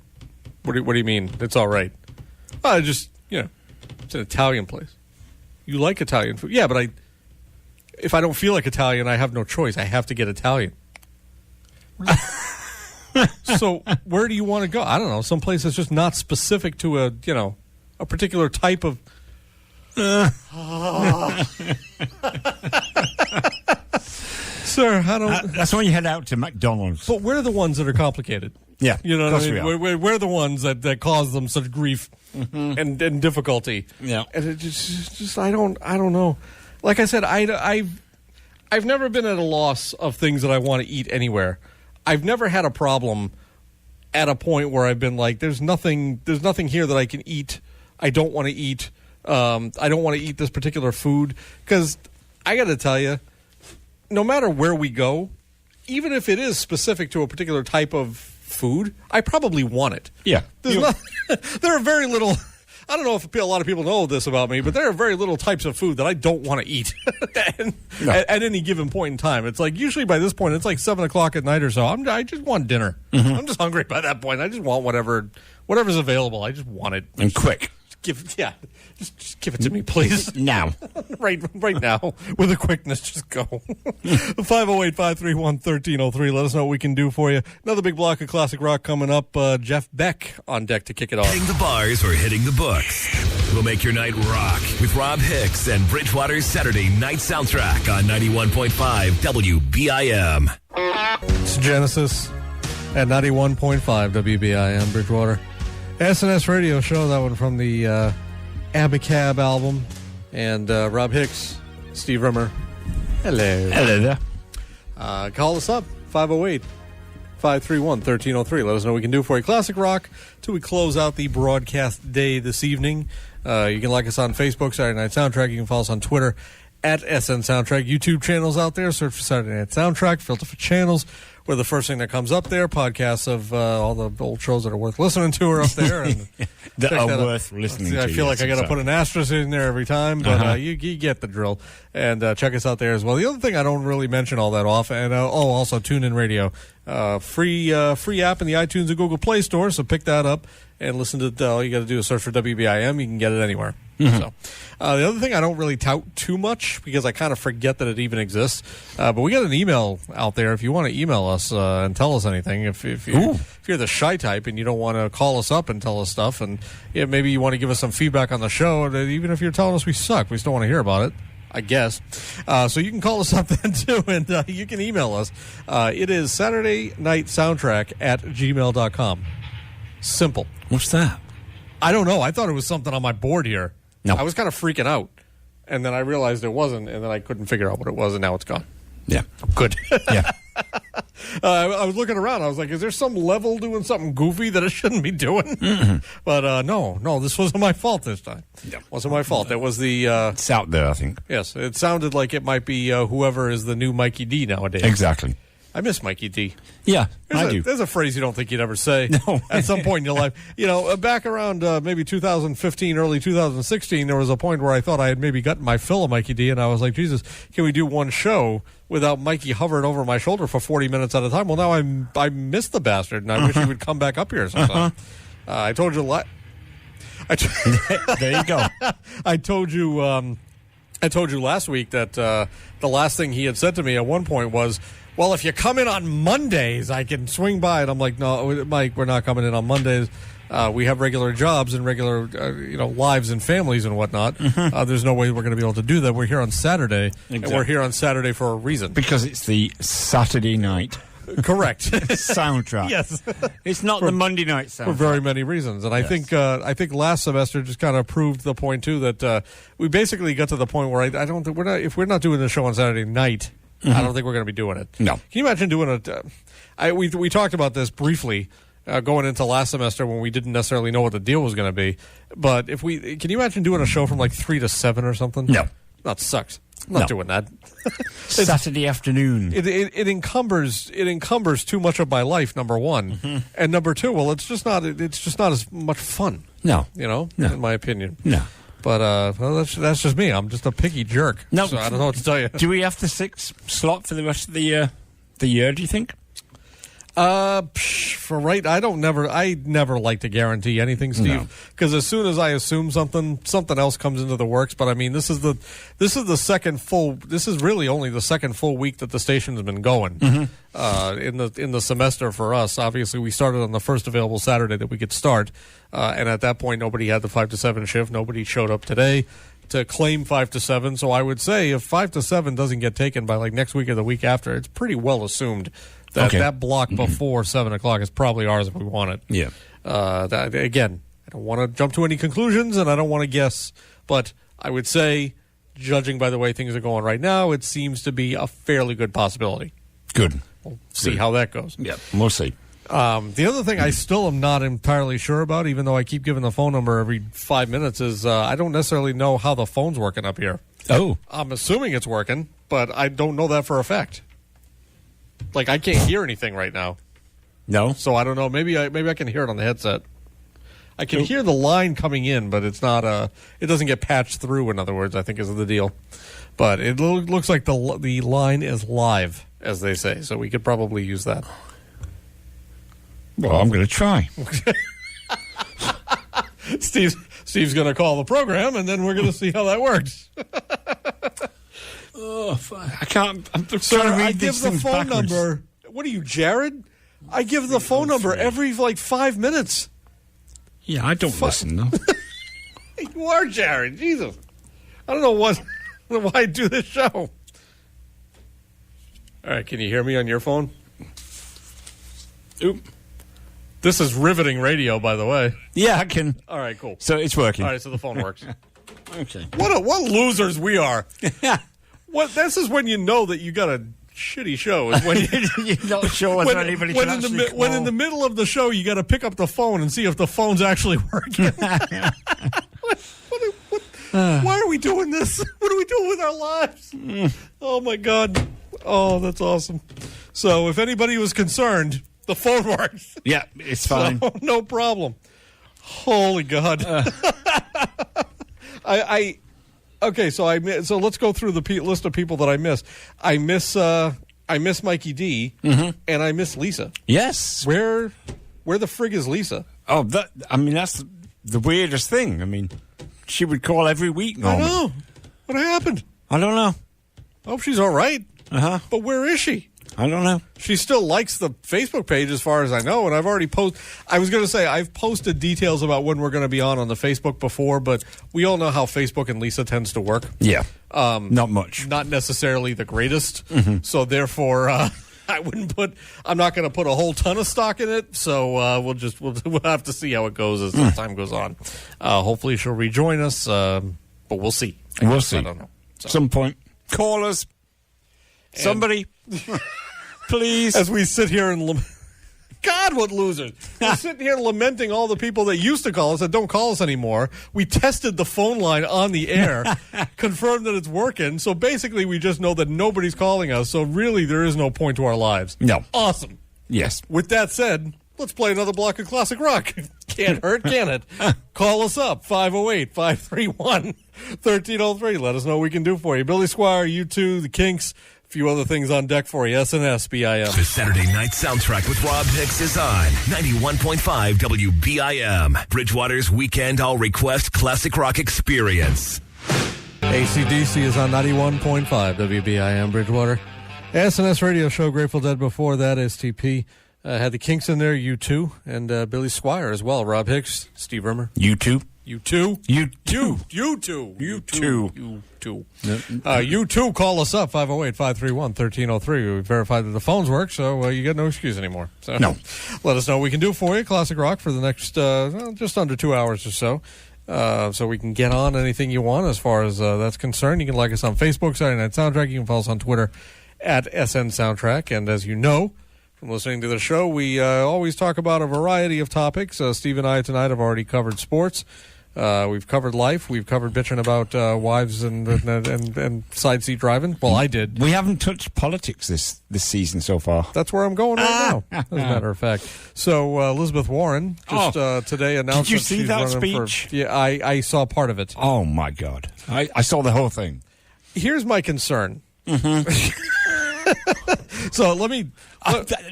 What do you mean it's all right? I just, it's an Italian place. You like Italian food? Yeah, but if I don't feel like Italian, I have no choice. I have to get Italian. So where do you want to go? I don't know. Some place that's just not specific to a particular type of. Sir, I don't. That's when you head out to McDonald's. But we're the ones that are complicated. Yeah, you know what I mean. We're the ones that cause them such grief and difficulty. Yeah, and it just I don't know. Like I said, I I've never been at a loss of things that I want to eat anywhere. I've never had a problem at a point where I've been like, there's nothing here that I can eat. I don't want to eat. I don't want to eat this particular food. Because I got to tell you, no matter where we go, even if it is specific to a particular type of food, I probably want it. Yeah. There are very little... I don't know if a lot of people know this about me, but there are very little types of food that I don't want to eat at any given point in time. It's like usually by this point, it's like 7 o'clock at night or so. I just want dinner. Mm-hmm. I'm just hungry by that point. I just want whatever's available. I just want it. And quick. Just give it to me, please. Now. right now. With a quickness, just go. 508-531-1303. Let us know what we can do for you. Another big block of classic rock coming up. Jeff Beck on deck to kick it off. Hitting the bars or hitting the books. We'll make your night rock with Rob Hicks and Bridgewater's Saturday Night Soundtrack on 91.5 WBIM. It's Genesis at 91.5 WBIM Bridgewater. SNS Radio Show, that one from the Abacab album. And Rob Hicks, Steve Rimmer. Hello. Hello there. Call us up, 508-531-1303. Let us know what we can do for you. Classic Rock, till we close out the broadcast day this evening. You can like us on Facebook, Saturday Night Soundtrack. You can follow us on Twitter at SN Soundtrack. YouTube channels out there. Search for Saturday Night Soundtrack. Filter for channels. We're the first thing that comes up there. Podcasts of all the old shows that are worth listening to are up there. And that are worth listening to. I feel like I got to put an asterisk in there every time, but you get the drill. And check us out there as well. The other thing I don't really mention all that often, and also TuneIn Radio. Free app in the iTunes and Google Play Store, so pick that up and listen to all you got to do is search for WBIM. You can get it anywhere. Mm-hmm. So, the other thing I don't really tout too much because I kind of forget that it even exists. But we got an email out there if you want to email us and tell us anything. If you're the shy type and you don't want to call us up and tell us stuff, and maybe you want to give us some feedback on the show, and even if you're telling us we suck, we still want to hear about it. I guess. So you can call us up then, too, and you can email us. It is Saturday Night Soundtrack at gmail.com. Simple. What's that? I don't know. I thought it was something on my board here. No. I was kind of freaking out, and then I realized it wasn't, and then I couldn't figure out what it was, and now it's gone. Yeah. Good. Yeah. I was looking around. I was like, is there some level doing something goofy that it shouldn't be doing? Mm-hmm. But no, this wasn't my fault this time. Yeah. Wasn't my fault. It was the... it's out there, I think. Yes. It sounded like it might be whoever is the new Mikey D nowadays. Exactly. I miss Mikey D. Yeah, I do. There's a phrase you don't think you'd ever say at some point in your life. Back around maybe 2015, early 2016, there was a point where I thought I had maybe gotten my fill of Mikey D, and I was like, Jesus, can we do one show without Mikey hovering over my shoulder for 40 minutes at a time? Well, now I miss the bastard, and I wish he would come back up here sometime. I told you there you go. I told you last week that the last thing he had said to me at one point was, well, if you come in on Mondays, I can swing by. And I'm like, no, Mike, we're not coming in on Mondays. We have regular jobs and regular, lives and families and whatnot. Mm-hmm. There's no way we're going to be able to do that. We're here on Saturday, and we're here on Saturday for a reason. Because it's the Saturday night. Correct. Soundtrack. Yes. It's not the Monday night soundtrack. For very many reasons. And yes. I think last semester just kind of proved the point, too, that we basically got to the point where I don't think if we're not doing the show on Saturday night, mm-hmm. I don't think we're going to be doing it. No. Can you imagine doing it? We talked about this briefly going into last semester when we didn't necessarily know what the deal was going to be. But can you imagine doing a show from like 3 to 7 or something? No. That sucks. I'm not doing that. Saturday afternoon. It encumbers too much of my life. Number one, mm-hmm. and number two. Well, it's just not as much fun. No, in my opinion. No. But that's just me. I'm just a picky jerk. No, so I don't know what to tell you. Do we have the 6 slot for the rest of the year? Do you think? For right, I never like to guarantee anything, Steve, because as soon as I assume something else comes into the works. But I mean, this is really only the second full week that the station's been going. Mm-hmm. In the semester for us. Obviously, we started on the first available Saturday that we could start, and at that point, nobody had the 5 to 7 shift. Nobody showed up today to claim 5 to 7. So I would say if 5 to 7 doesn't get taken by like next week or the week after, it's pretty well assumed that block before 7 o'clock is probably ours if we want it. Yeah. Again, I don't want to jump to any conclusions and I don't want to guess, but I would say judging by the way things are going right now, it seems to be a fairly good possibility. Good. We'll see how that goes. Yeah, we'll see. The other thing I still am not entirely sure about, even though I keep giving the phone number every 5 minutes, is I don't necessarily know how the phone's working up here. Oh. I'm assuming it's working, but I don't know that for a fact. Like, I can't hear anything right now. No? So I don't know. Maybe I can hear it on the headset. I can hear the line coming in, but it's not it doesn't get patched through, in other words, I think is the deal. But it looks like the line is live, as they say, so we could probably use that. Well, I'm going to try. Steve's going to call the program, and then we're going to see how that works. Oh, I can't. I'm trying Sir, to read I these give the things phone backwards. number. What are you, Jarrod? I give the phone number every 5 minutes. Yeah, I don't listen, though. You are Jarrod. Jesus. I don't know why I do this show. All right, can you hear me on your phone? Oop. This is riveting radio, by the way. Yeah, I can. All right, cool. So it's working. All right, so the phone works. Okay. What losers we are. This is when you know that you got a shitty show. Is when You're not sure whether anybody can actually call. when in the middle of the show you got to pick up the phone and see if the phone's actually working. Why are we doing this? What are we doing with our lives? Oh, my God. Oh, that's awesome. So if anybody was concerned, the phone works. Yeah, it's fine. So, no problem. Holy God. Okay, so let's go through the list of people that I miss. I miss Mikey D, and I miss Lisa. Yes. Where the frig is Lisa? Oh, that's the weirdest thing. I mean, she would call every week I normally. know. What happened? I don't know. I hope she's all right. Uh-huh. But where is she? I don't know. She still likes the Facebook page as far as I know, and I've already I was going to say I've posted details about when we're going to be on the Facebook before, but we all know how Facebook and Lisa tends to work. Yeah. Not much. Not necessarily the greatest. So therefore, I'm not going to put a whole ton of stock in it. So we'll have to see how it goes as the time goes on. Hopefully she'll rejoin us, but we'll see. We'll see. I don't know. So. Some point. Call us. Somebody. Please. As we sit here and God, what losers. We're sitting here lamenting all the people that used to call us that don't call us anymore. We tested the phone line on the air, confirmed that it's working. So basically, we just know that nobody's calling us. So really, there is no point to our lives. No. Awesome. Yes. With that said, let's play another block of classic rock. Can't hurt, can it? Call us up, 508-531-1303. Let us know what we can do for you. Billy Squire, U2, the Kinks, a few other things on deck for you. SNS, BIM. The Saturday night soundtrack with Robb Hicks is on 91.5 WBIM. Bridgewater's weekend all request classic rock experience. AC/DC is on 91.5 WBIM Bridgewater. SNS radio show, Grateful Dead before that, STP. Had the Kinks in there, U2, and Billy Squire as well. Robb Hicks, Steve Rimmer. U2. U2? U2. U2, call us up, 508-531-1303. We verified that the phones work, so you got no excuse anymore. So no. Let us know what we can do for you. Classic rock for the next just under 2 hours or so. So we can get on anything you want as far as that's concerned. You can like us on Facebook, Saturday Night Soundtrack. You can follow us on Twitter at SN Soundtrack. And as you know, from listening to the show, we always talk about a variety of topics. Steve and I tonight have already covered sports. We've covered life. We've covered bitching about wives and side seat driving. Well, I did. We haven't touched politics this season so far. That's where I'm going right now, as a matter of fact. So Elizabeth Warren just today announced. Did you that see she's that running speech? Yeah, I saw part of it. Oh my God! I saw the whole thing. Here's my concern. So let me.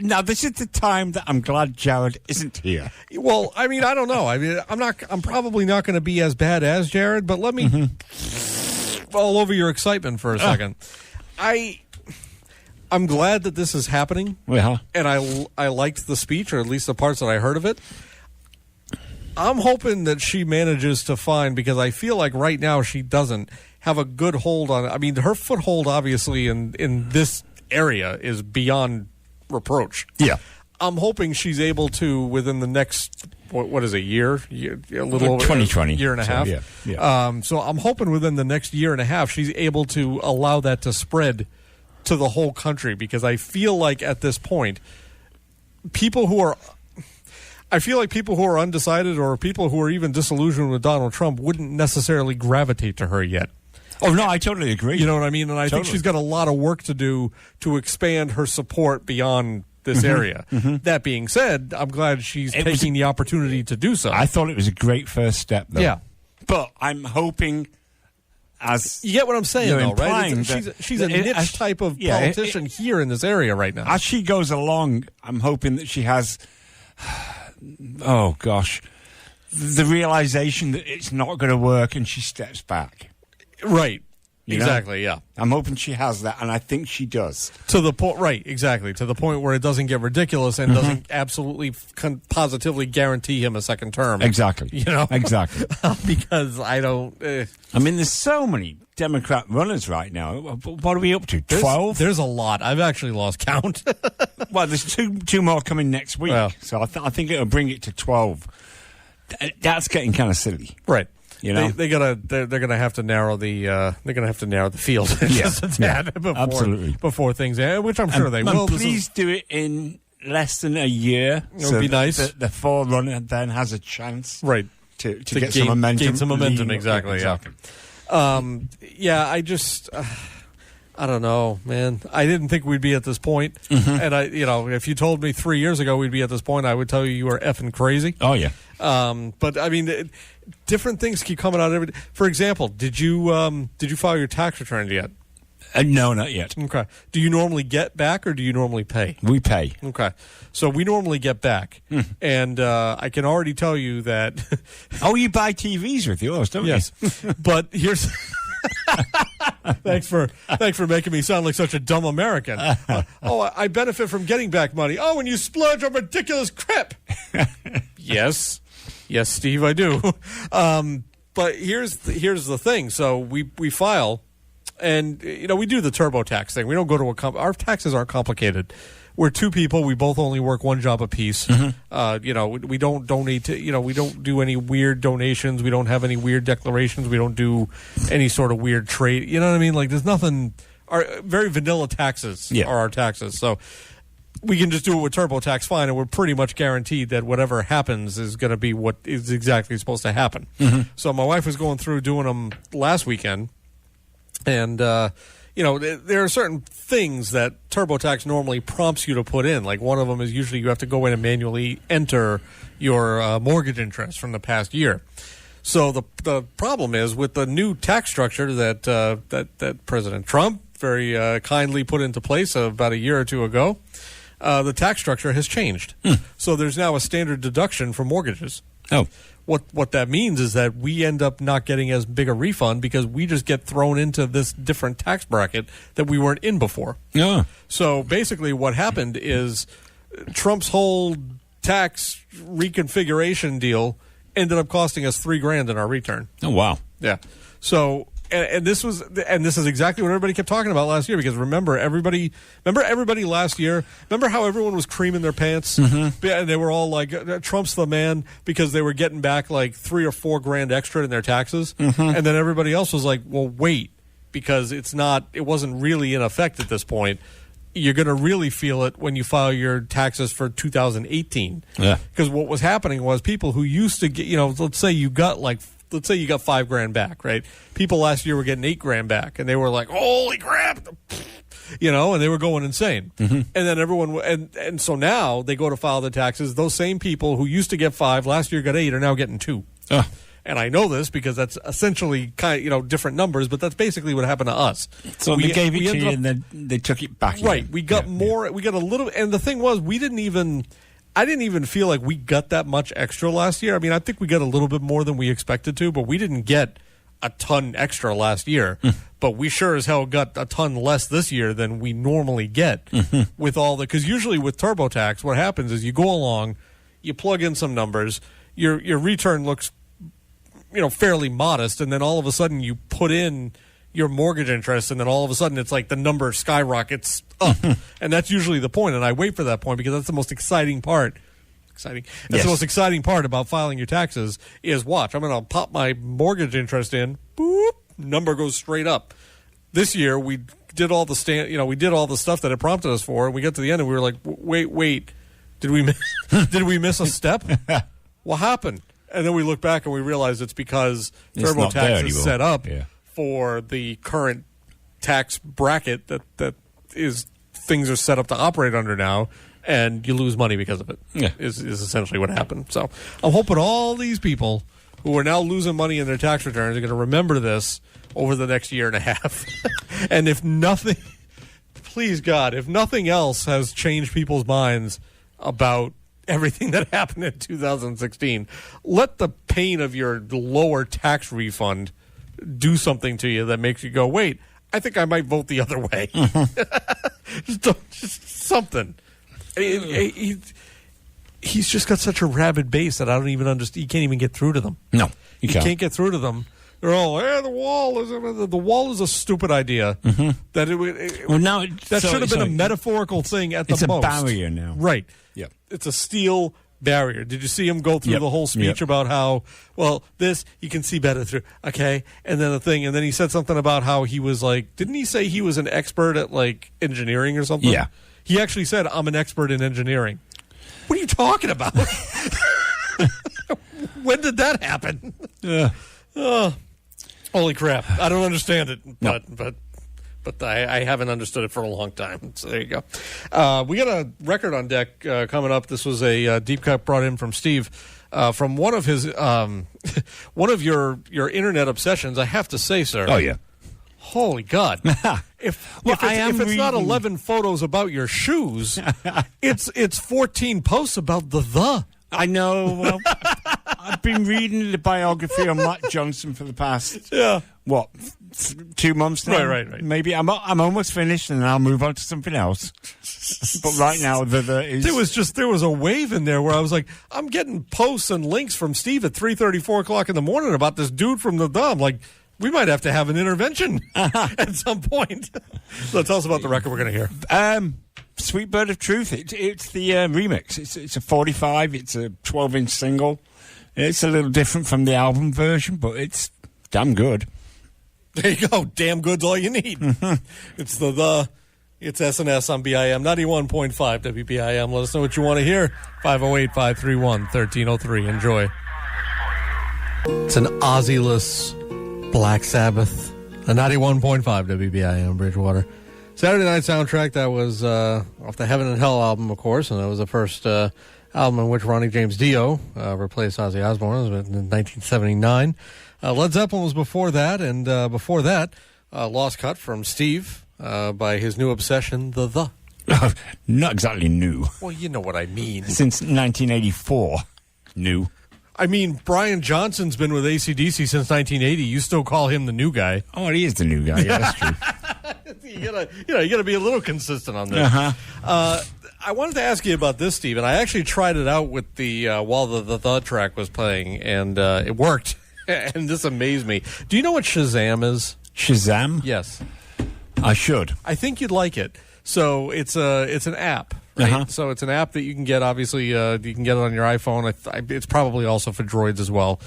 Now this is the time that I'm glad Jarrod isn't here. Well, I mean, I don't know. I mean, I'm probably not going to be as bad as Jarrod, but let me all over your excitement for a second. I'm glad that this is happening. Yeah. And I liked the speech, or at least the parts that I heard of it. I'm hoping that she manages to find, because I feel like right now she doesn't have a good hold on. I mean, her foothold obviously in this area is beyond reproach. Yeah. I'm hoping she's able to, within the next what is it, year? A little over 2020. Year and a half. Yeah. So I'm hoping within the next year and a half she's able to allow that to spread to the whole country, because I feel like at this point, people who are undecided or people who are even disillusioned with Donald Trump wouldn't necessarily gravitate to her yet. Oh, no, I totally agree. You know what I mean? And I think she's got a lot of work to do to expand her support beyond this area. That being said, I'm glad she's taking the opportunity to do so. I thought it was a great first step, though. Yeah. But I'm hoping, as you get what I'm saying, though, right? She's a niche type of politician here in this area right now. As she goes along, I'm hoping that she has, oh gosh, the realization that it's not going to work, and she steps back. Right. You know? Exactly, yeah. I'm hoping she has that, and I think she does. To the point, right, exactly. To the point where it doesn't get ridiculous and doesn't absolutely positively guarantee him a second term. Exactly. You know? Exactly. Because I don't... I mean, there's so many Democrat runners right now. What are we up to, 12? There's a lot. I've actually lost count. Well, there's two more coming next week. Well. So I think it'll bring it to 12. That's getting kind of silly. Right. You know, they're gonna have to narrow the field just a tad before things, which I'm sure they will. Please do it in less than a year. It would be nice. The forerunner then has a chance, right, to get some momentum. Gain some momentum, exactly. Yeah. I just. I don't know, man. I didn't think we'd be at this point. And if you told me 3 years ago we'd be at this point, I would tell you were effing crazy. Oh yeah. But I mean, different things keep coming out every day. For example, did you file your tax return yet? No, not yet. Okay. Do you normally get back or do you normally pay? We pay. Okay. So we normally get back, and I can already tell you that. Oh, you buy TVs with yours, don't you? Yes. But here's. Thanks for making me sound like such a dumb American. I benefit from getting back money. Oh, and you splurge on ridiculous crap. Yes, Steve, I do. But here's the thing. So we file, and we do the TurboTax thing. We don't go to our taxes aren't complicated. We're two people. We both only work one job apiece. We don't donate to. We don't do any weird donations. We don't have any weird declarations. We don't do any sort of weird trade. You know what I mean? Like, there's nothing. Our very vanilla taxes are our taxes. So we can just do it with TurboTax fine, and we're pretty much guaranteed that whatever happens is going to be what is exactly supposed to happen. So my wife was going through doing them last weekend, and. There are certain things that TurboTax normally prompts you to put in. Like, one of them is usually you have to go in and manually enter your mortgage interest from the past year. So the problem is with the new tax structure that President Trump very kindly put into place about a year or two ago, the tax structure has changed. So there's now a standard deduction for mortgages. Oh. What that means is that we end up not getting as big a refund because we just get thrown into this different tax bracket that we weren't in before. Yeah. So basically what happened is Trump's whole tax reconfiguration deal ended up costing us $3,000 in our return. Oh, wow. Yeah. So and this is exactly what everybody kept talking about last year, because remember everybody last year, remember how everyone was creaming their pants? And they were all like, Trump's the man, because they were getting back like $3,000 or $4,000 extra in their taxes. And then everybody else was like, well, wait, because it wasn't really in effect at this point. You're going to really feel it when you file your taxes for 2018. Yeah. Because what was happening was people who used to get, let's say you got $5,000 back, right? People last year were getting $8,000 back, and they were like, holy crap, and they were going insane. And then everyone, and so now they go to file their taxes. Those same people who used to get 5 last year got 8 are now getting 2. And I know this because that's essentially different numbers, but that's basically what happened to us. So they gave it to you, and then they took it back. Right. Again. We got more. We got a little. And the thing was, I didn't even feel like we got that much extra last year. I mean, I think we got a little bit more than we expected to, but we didn't get a ton extra last year. But we sure as hell got a ton less this year than we normally get with all because usually with TurboTax, what happens is you go along, you plug in some numbers, your return looks fairly modest, and then all of a sudden you put in your mortgage interest, and then all of a sudden it's like the number skyrockets up. And that's usually the point, and I wait for that point because that's the most exciting part exciting. That's the most exciting part about filing your taxes is watch. I'm going to pop my mortgage interest in. Boop, number goes straight up. This year we did all the we did all the stuff that it prompted us for, and we get to the end and we were like, wait, did we miss a step? What happened? And then we look back and we realize it's because TurboTax is set up for the current tax bracket that is things are set up to operate under now, and you lose money because of it. Is essentially what happened. So I'm hoping all these people who are now losing money in their tax returns are going to remember this over the next year and a half. And if nothing, please God, if nothing else has changed people's minds about everything that happened in 2016, let the pain of your lower tax refund do something to you that makes you go, wait, I think I might vote the other way. just something. He's just got such a rabid base that I don't even understand. You can't even get through to them. No, you can't get through to them. They're all, the wall is a stupid idea. That should have been a metaphorical thing at the most. It's a barrier now, right? Yeah, it's a steel barrier. Did you see him go through the whole speech about how this you can see better through? Okay, and then and then he said something about how he was like, didn't he say he was an expert at like engineering or something? Yeah, he actually said, I'm an expert in engineering. What are you talking about? When did that happen? Holy crap! I don't understand it, but I haven't understood it for a long time. So there you go. We got a record on deck coming up. This was a deep cut brought in from Steve from one of his one of your internet obsessions. I have to say, sir. Oh yeah. Holy God! If it's not 11 photos about your shoes, it's 14 posts about the. I know. Well, I've been reading the biography on Matt Johnson for the past 2 months now. Right. Maybe I'm almost finished, and then I'll move on to something else. But right now, there was a wave in there where I was like, I'm getting posts and links from Steve at 3:30, 4 o'clock in the morning about this dude from the dumb. Like, we might have to have an intervention at some point. So tell us about the record we're going to hear. Sweet Bird of Truth. It's the remix. It's a 45. It's a 12-inch single. It's a little different from the album version, but it's damn good. There you go. Damn good's all you need. It's it's SNS on BIM 91.5 WBIM. Let us know what you want to hear. 508-531-1303. Enjoy. It's an Ozzy-less Black Sabbath. A 91.5 WBIM Bridgewater. Saturday Night Soundtrack, that was off the Heaven and Hell album, of course, and that was the first album in which Ronnie James Dio replaced Ozzy Osbourne. It was in 1979. Led Zeppelin was before that, and before that, Lost Cut from Steve by his new obsession, the. Not exactly new. Well, you know what I mean. Since 1984, new. I mean, Brian Johnson's been with AC/DC since 1980. You still call him the new guy. Oh, he is the new guy. Yeah, that's true. You gotta be a little consistent on this. I wanted to ask you about this, Steve, and I actually tried it out with the while the track was playing, and it worked. And this amazed me. Do you know what Shazam is? Shazam? Yes. I should. I think you'd like it. So it's an app. Right? So it's an app that you can get. Obviously, you can get it on your iPhone. It's probably also for Droids as well.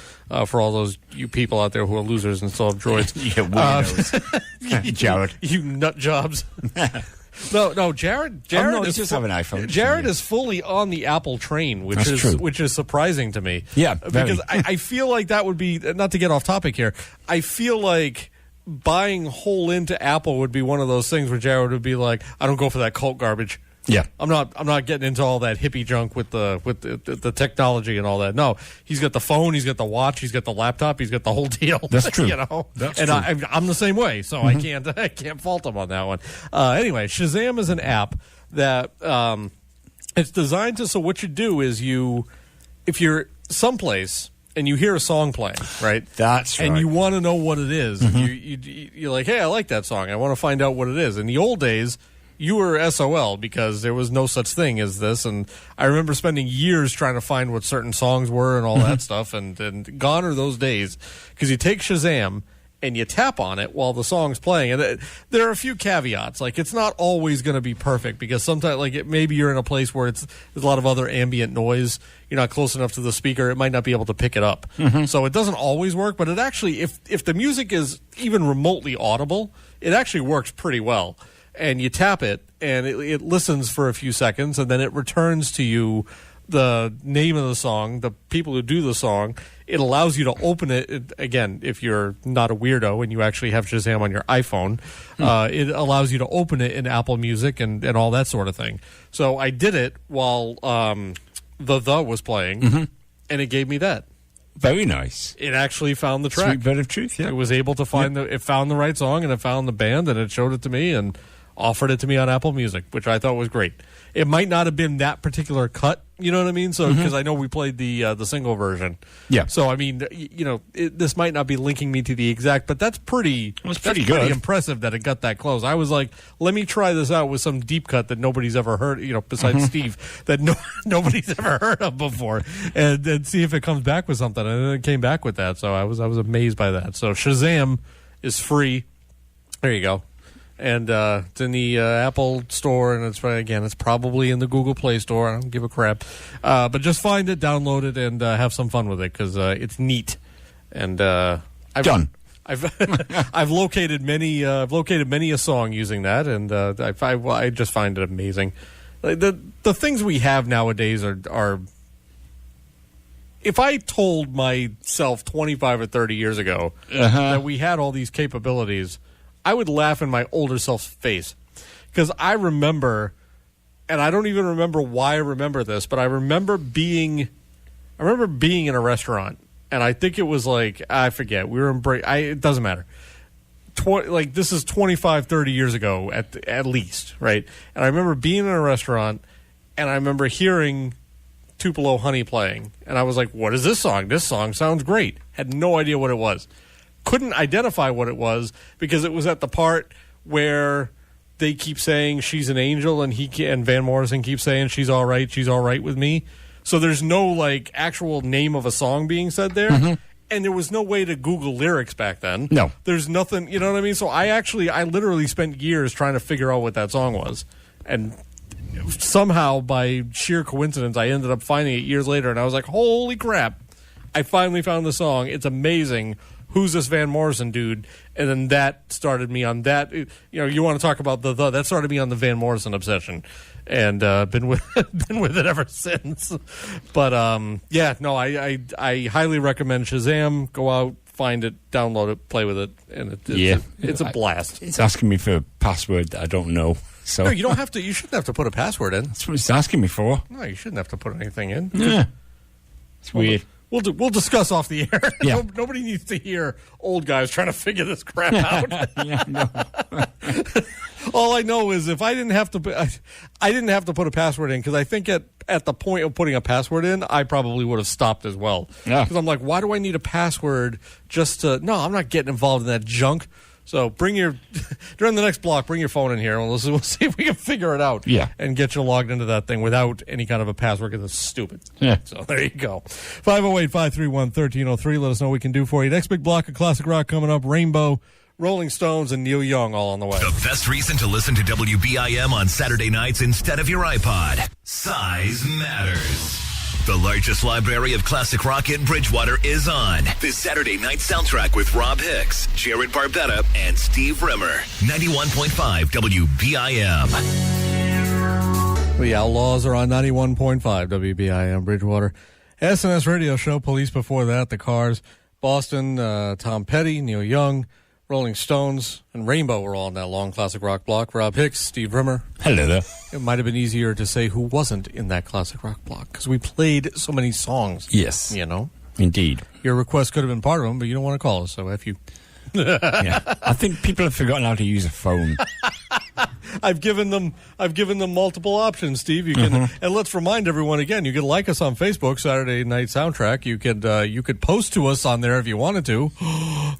For all those you people out there who are losers and still have Droids. Yeah, weirdos. Jarrod, you nut jobs. No, Jarrod. He just have an iPhone. Jarrod is fully on the Apple train, which is surprising to me. Yeah, because I feel like that would be, not to get off topic here. I feel like buying whole into Apple would be one of those things where Jarrod would be like, I don't go for that cult garbage. Yeah, I'm not getting into all that hippie junk with the technology and all that. No, he's got the phone, he's got the watch, he's got the laptop, he's got the whole deal. That's true. That's true. I'm the same way, so I can't fault him on that one. Anyway, Shazam is an app that it's designed to. So what you do is if you're someplace and you hear a song playing, right? That's right. And you want to know what it is. You're like, hey, I like that song. I want to find out what it is. In the old days, you were SOL because there was no such thing as this, and I remember spending years trying to find what certain songs were and all that stuff, and gone are those days, because you take Shazam and you tap on it while the song's playing. And there are a few caveats. Like, it's not always going to be perfect because sometimes, like, maybe you're in a place where there's a lot of other ambient noise. You're not close enough to the speaker. It might not be able to pick it up. So it doesn't always work, but it actually, if the music is even remotely audible, it actually works pretty well. And you tap it, and it listens for a few seconds, and then it returns to you the name of the song, the people who do the song. It allows you to open it, again, if you're not a weirdo and you actually have Shazam on your iPhone, it allows you to open it in Apple Music and all that sort of thing. So I did it while the was playing, and it gave me that. Very nice. It actually found the track. Sweet bit of truth, yeah. It was able to find it found the right song, and it found the band, and it showed it to me, and offered it to me on Apple Music, which I thought was great. It might not have been that particular cut, you know what I mean? So, because I know we played the single version. Yeah. So, I mean, this might not be linking me to the exact, but that's pretty pretty pretty impressive that it got that close. I was like, let me try this out with some deep cut that nobody's ever heard, besides Steve, that nobody's ever heard of before, and see if it comes back with something. And it came back with that, so I was amazed by that. So, Shazam is free. There you go. And it's in the Apple Store, and it's probably in the Google Play Store. I don't give a crap. But just find it, download it, and have some fun with it because it's neat. And I've located many a song using that, and I just find it amazing. Like the things we have nowadays are. If I told myself 25 or 30 years ago that we had all these capabilities, I would laugh in my older self's face because I remember, and I don't even remember why I remember this, but I remember being in a restaurant, and I think it was like, I forget, we were in break. It doesn't matter. This is 25, 30 years ago at least, right? And I remember being in a restaurant, and I remember hearing Tupelo Honey playing, and I was like, what is this song? This song sounds great. Had no idea what it was. Couldn't identify what it was because it was at the part where they keep saying she's an angel, and Van Morrison keeps saying she's all right with me. So there's no actual name of a song being said there, and there was no way to Google lyrics back then. No, there's nothing. You know what I mean? So I literally spent years trying to figure out what that song was, and somehow by sheer coincidence I ended up finding it years later, and I was like, holy crap! I finally found the song. It's amazing. Who's this Van Morrison dude? And then that started me on that. You want to talk about that started me on the Van Morrison obsession, and been with it ever since. But I highly recommend Shazam. Go out, find it, download it, play with it, and it's a blast. It's asking me for a password that I don't know. So no, you don't have to. You shouldn't have to put a password in. That's what it's asking me for. No, you shouldn't have to put anything in. Yeah, it's weird. We'll discuss off the air. Yeah. Nobody needs to hear old guys trying to figure this crap out. Yeah, no. All I know is if I didn't have to put a password in, because I think at the point of putting a password in, I probably would have stopped as well. Yeah. Because I'm like, why do I need a password just to? No, I'm not getting involved in that junk. So during the next block, bring your phone in here, and we'll see if we can figure it out. Yeah. And get you logged into that thing without any kind of a password, because it's stupid. Yeah. So there you go. 508-531-1303. Let us know what we can do for you. Next big block of classic rock coming up: Rainbow, Rolling Stones, and Neil Young all on the way. The best reason to listen to WBIM on Saturday nights instead of your iPod. Size matters. The largest library of classic rock in Bridgewater is on this Saturday night soundtrack with Rob Hicks, Jarrod Barbetta, and Steve Rimmer. 91.5 WBIM. The Outlaws are on 91.5 WBIM Bridgewater. SNS radio show. Police before that. The Cars. Boston. Tom Petty. Neil Young. Rolling Stones and Rainbow were all in that long classic rock block. Rob Hicks, Steve Rimmer. Hello there. It might have been easier to say who wasn't in that classic rock block because we played so many songs. Yes. Indeed. Your request could have been part of them, but you don't want to call us, so F you. Yeah. I think people have forgotten how to use a phone. I've given them multiple options, Steve. You can, and let's remind everyone again. You can like us on Facebook, Saturday Night Soundtrack. You could post to us on there if you wanted to,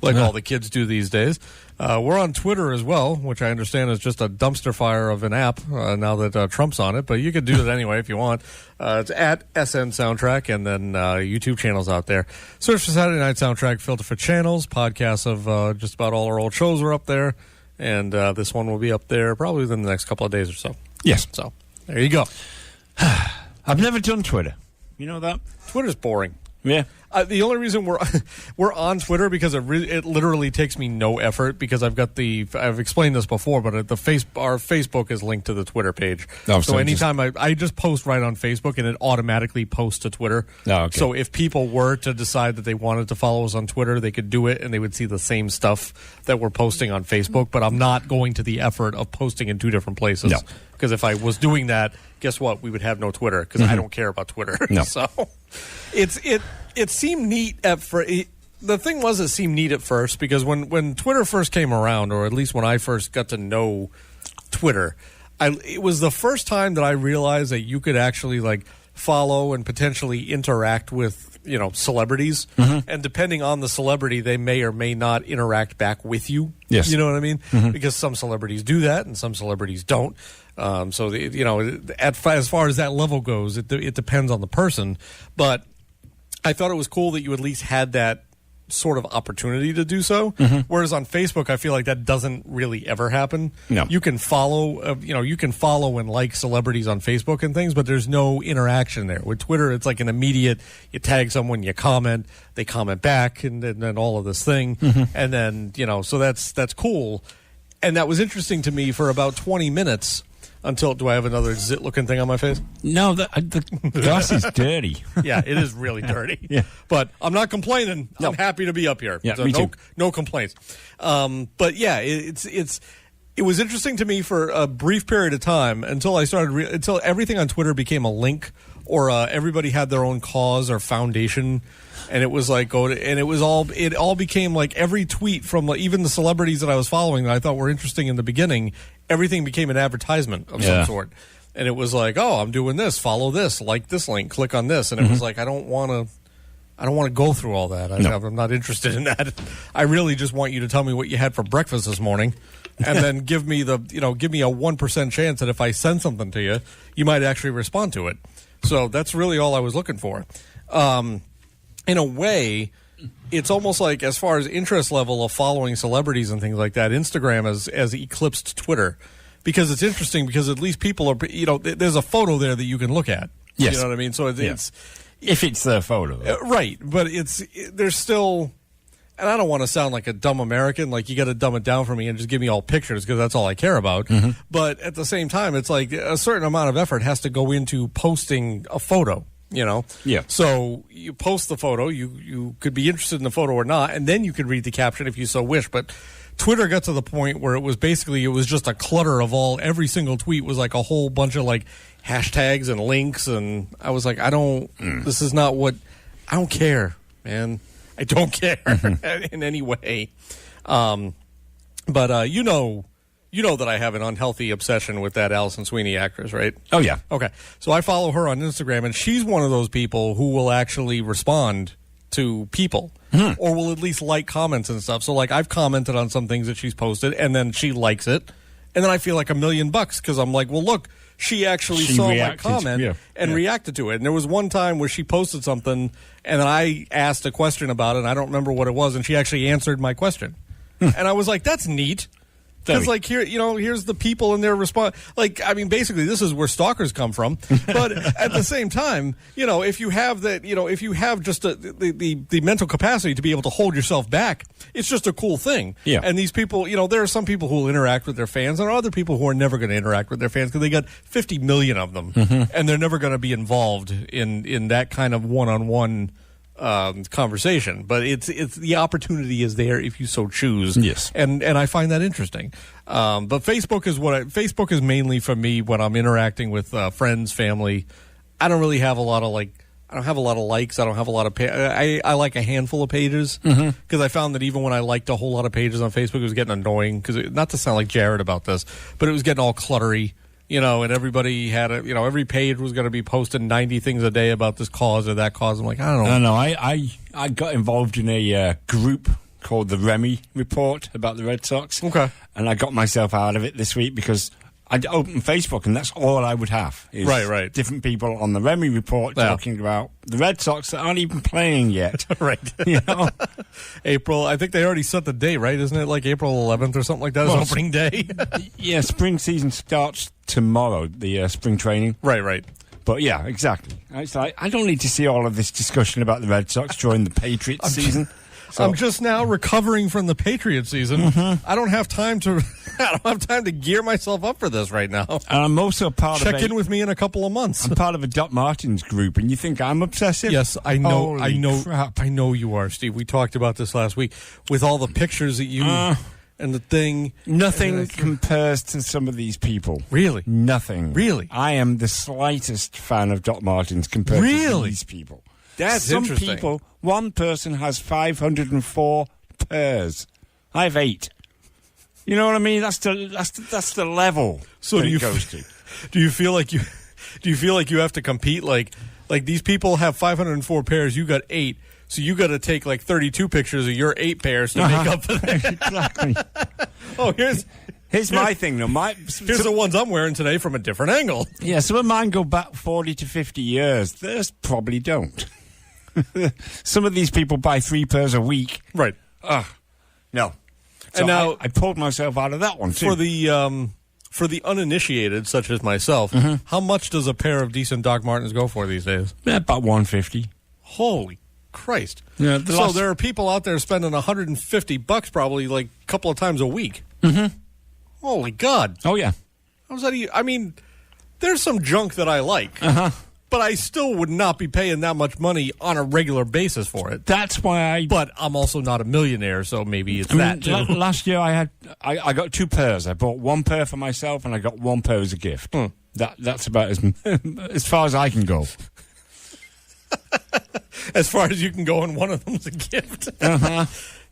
like all the kids do these days. We're on Twitter as well, which I understand is just a dumpster fire of an app now that Trump's on it. But you can do it anyway if you want. It's at SN Soundtrack, and then YouTube channels out there. Search for Saturday Night Soundtrack, filter for channels. Podcasts of just about all our old shows are up there. And this one will be up there probably within the next couple of days or so. Yes. So there you go. I've never done Twitter. You know that? Twitter's boring. Yeah. The only reason we're on Twitter because it literally takes me no effort because I've explained this before, but our Facebook is linked to the Twitter page. Oh, so anytime I just post right on Facebook and it automatically posts to Twitter. Oh, okay. So if people were to decide that they wanted to follow us on Twitter, they could do it and they would see the same stuff that we're posting on Facebook. But I'm not going to the effort of posting in two different places. No. Because if I was doing that, guess what? We would have no Twitter because I don't care about Twitter. No. So it seemed neat at first. The thing was, it seemed neat at first because when Twitter first came around, or at least when I first got to know Twitter, it was the first time that I realized that you could actually like follow and potentially interact with celebrities, and depending on the celebrity, they may or may not interact back with you. Yes, you know what I mean? Because some celebrities do that, and some celebrities don't. So as far as that level goes, it depends on the person. But I thought it was cool that you at least had that sort of opportunity to do so. Whereas on Facebook, I feel like that doesn't really ever happen. No. You can follow, and like celebrities on Facebook and things, but there's no interaction there. With Twitter, it's like an immediate, you tag someone, you comment, they comment back, and then all of this thing. And then, so that's cool. And that was interesting to me for about 20 minutes. Until, do I have another zit-looking thing on my face? No, the glass is dirty. Yeah, it is really dirty. Yeah. But I'm not complaining. No. I'm happy to be up here. Yeah, so me too. No complaints. But yeah, it was interesting to me for a brief period of time until I started until everything on Twitter became a link, or everybody had their own cause or foundation. And it was like it all became like every tweet from even the celebrities that I was following that I thought were interesting in the beginning, everything became an advertisement of some sort. And it was like, oh, I'm doing this, follow this, like this link, click on this. And it was like, I don't want to go through all that. I'm not interested in that. I really just want you to tell me what you had for breakfast this morning, and then give me a 1% chance that if I send something to you, you might actually respond to it. So that's really all I was looking for. In a way, it's almost like, as far as interest level of following celebrities and things like that, Instagram has eclipsed Twitter, because it's interesting because at least people are, there's a photo there that you can look at. Yes. You know what I mean? So it's if it's their photo. right. But there's still, and I don't want to sound like a dumb American, like you got to dumb it down for me and just give me all pictures because that's all I care about. But at the same time, it's like a certain amount of effort has to go into posting a photo. Yeah. So you post the photo, you could be interested in the photo or not, and then you could read the caption if you so wish. But Twitter got to the point where it was just a clutter of every single tweet was like a whole bunch of like hashtags and links, and I was like, this is not what, I don't care, man. I don't care in any way. But you know that I have an unhealthy obsession with that Alison Sweeney actress, right? Oh, yeah. Okay. So I follow her on Instagram, and she's one of those people who will actually respond to people or will at least like comments and stuff. So, like, I've commented on some things that she's posted, and then she likes it. And then I feel like $1 million because I'm like, well, look, she actually saw my comment and reacted to it. And there was one time where she posted something, and then I asked a question about it, and I don't remember what it was, and she actually answered my question. And I was like, that's neat. Because, like, here's the people and their response. Like, I mean, basically, this is where stalkers come from. But at the same time, if you have that, if you have just the mental capacity to be able to hold yourself back, it's just a cool thing. Yeah. And these people, there are some people who will interact with their fans, and other people who are never going to interact with their fans because they got 50 million of them, and they're never going to be involved in that kind of one-on-one conversation. But it's the opportunity is there if you so choose. Yes. And I find that interesting. But Facebook is mainly for me when I'm interacting with friends, family. I don't really have a lot of like I don't have a lot of likes. I don't have a lot of I like a handful of pages because I found that even when I liked a whole lot of pages on Facebook, it was getting annoying. Because not to sound like Jarrod about this, but it was getting all cluttery, and everybody had it. Every page was going to be posting 90 things a day about this cause or that cause. I'm like, I don't know. No, I got involved in a group called the Remy Report about the Red Sox. Okay, and I got myself out of it this week because I'd open Facebook, and that's all I would have. Is right. Different people on the Remy Report talking about the Red Sox that aren't even playing yet. Right. April, I think they already set the date, right? Isn't it like April 11th or something like that? Well, is opening day? Yeah, spring season starts tomorrow, the spring training. Right. But yeah, exactly. It's like, I don't need to see all of this discussion about the Red Sox during the Patriots season. So. I'm just now recovering from the Patriot season. I don't have time to. I don't have time to gear myself up for this right now. And I'm also part Check in with me in a couple of months. I'm part of a Doc Martens group, and you think I'm obsessive? Yes, I know. Holy crap. I know you are, Steve. We talked about this last week with all the pictures that you and the thing. Nothing compares to some of these people. Really? Nothing. Really? I am the slightest fan of Doc Martens compared to these people. That's Some interesting. people, one person has 504 pairs. I have 8. You know what I mean? That's the level. So that it goes to. Do you feel like you have to compete? Like these people have 504 pairs. You got 8, so you got to take like 32 pictures of your 8 pairs to make up for that. Exactly. Oh, here's my thing though. Here's the ones I'm wearing today from a different angle. Yeah, some of mine go back 40 to 50 years. Theirs probably don't. Some of these people buy 3 pairs a week. Right. No. So and now I pulled myself out of that one too. For the uninitiated, such as myself, how much does a pair of decent Doc Martens go for these days? Yeah, about $150. Holy Christ! Yeah, so there are people out there spending $150 probably like a couple of times a week. Holy God! Oh yeah. How's that? I mean, there's some junk that I like. But I still would not be paying that much money on a regular basis for it. That's why But I'm also not a millionaire, so maybe it's that too. Last year I got 2 pairs. I bought 1 pair for myself, and I got 1 pair as a gift. That's about as far as I can go. As far as you can go, and one of them's a gift.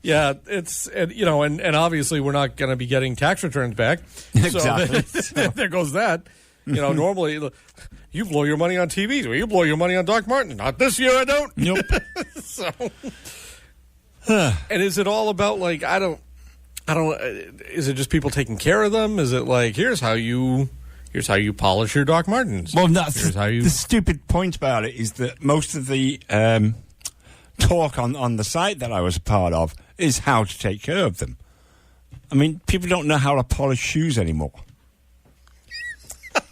Yeah, and obviously we're not going to be getting tax returns back. Exactly. So there goes that. Normally you blow your money on TVs, or you blow your money on Doc Martens. Not this year, I don't. Nope. So, and is it all about like I don't? Is it just people taking care of them? Is it like here's how you polish your Doc Martens? Well, the stupid point about it is that most of the talk on the site that I was a part of is how to take care of them. I mean, people don't know how to polish shoes anymore.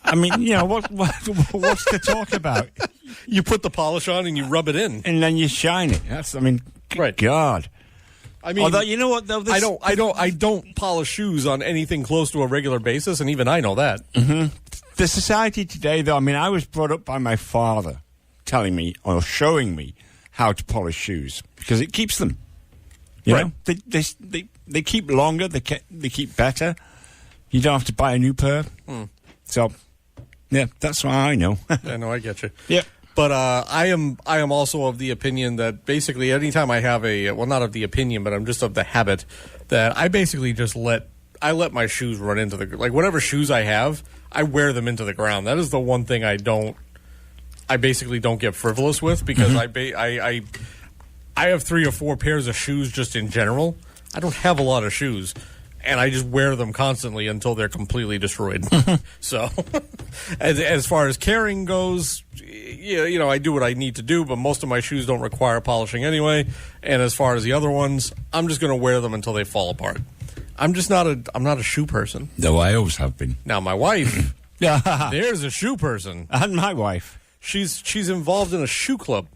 I mean, what's to talk about? You put the polish on and you rub it in, and then you shine it. Good God. I mean, although you know what though, I don't polish shoes on anything close to a regular basis, and even I know that. The society today, though, I mean, I was brought up by my father telling me or showing me how to polish shoes because it keeps them. You know, they keep longer. They keep better. You don't have to buy a new pair. So. Yeah, that's why I know. I know, I get you. Yeah. But I am also of the opinion that basically anytime I have not of the opinion, but I'm just of the habit that I basically just let my shoes run into whatever shoes I have, I wear them into the ground. That is the one thing I basically don't get frivolous with because I have 3 or 4 pairs of shoes just in general. I don't have a lot of shoes. And I just wear them constantly until they're completely destroyed. So, as far as caring goes, I do what I need to do, but most of my shoes don't require polishing anyway. And as far as the other ones, I'm just going to wear them until they fall apart. I'm not a shoe person. No, I always have been. Now, my wife, there's a shoe person. And my wife. She's involved in a shoe club.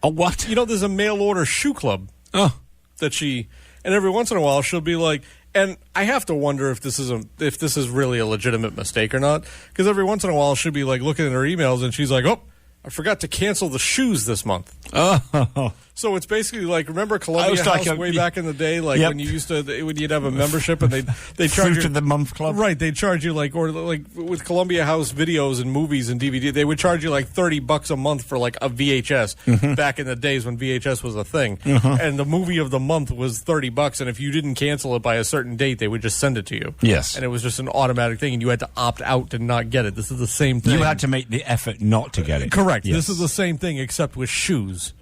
A what? There's a mail order shoe club. Oh. And every once in a while she'll be like, and I have to wonder if this is really a legitimate mistake or not, because every once in a while she'll be like looking at her emails and she's like, oh, I forgot to cancel the shoes this month. Oh. So it's basically like, remember Columbia House way back in the day, like when you used to, when you'd have a membership and they charge you Fruit of the Month Club. Right, they'd charge you like with Columbia House videos and movies and DVD, they would charge you like $30 a month for like a VHS back in the days when VHS was a thing. And the movie of the month was $30, and if you didn't cancel it by a certain date, they would just send it to you. Yes. And it was just an automatic thing, and you had to opt out to not get it. This is the same thing. You had to make the effort not to get it. Correct. Yes. This is the same thing except with shoes.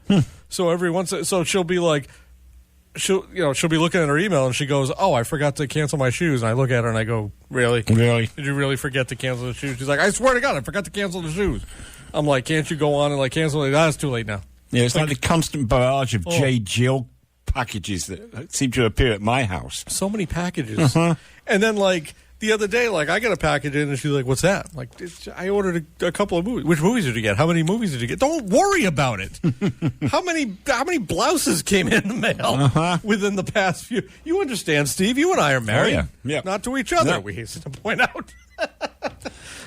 So every once, so she'll be like, she'll be looking at her email and she goes, "Oh, I forgot to cancel my shoes." And I look at her and I go, "Really? Really? Did you really forget to cancel the shoes?" She's like, "I swear to God, I forgot to cancel the shoes." I'm like, "Can't you go on and like cancel it?" "Ah, it's too late now." Yeah, it's like the constant barrage of J. Jill packages that seem to appear at my house. So many packages. And then like the other day, like I got a package in and she's like, "What's that?" I'm like, I ordered a couple of movies. "Which movies did you get? How many movies did you get?" "Don't worry about it." How many blouses came in the mail within the past few? You understand, Steve? You and I are married. Yeah. Not to each other, No. we hasten to point out.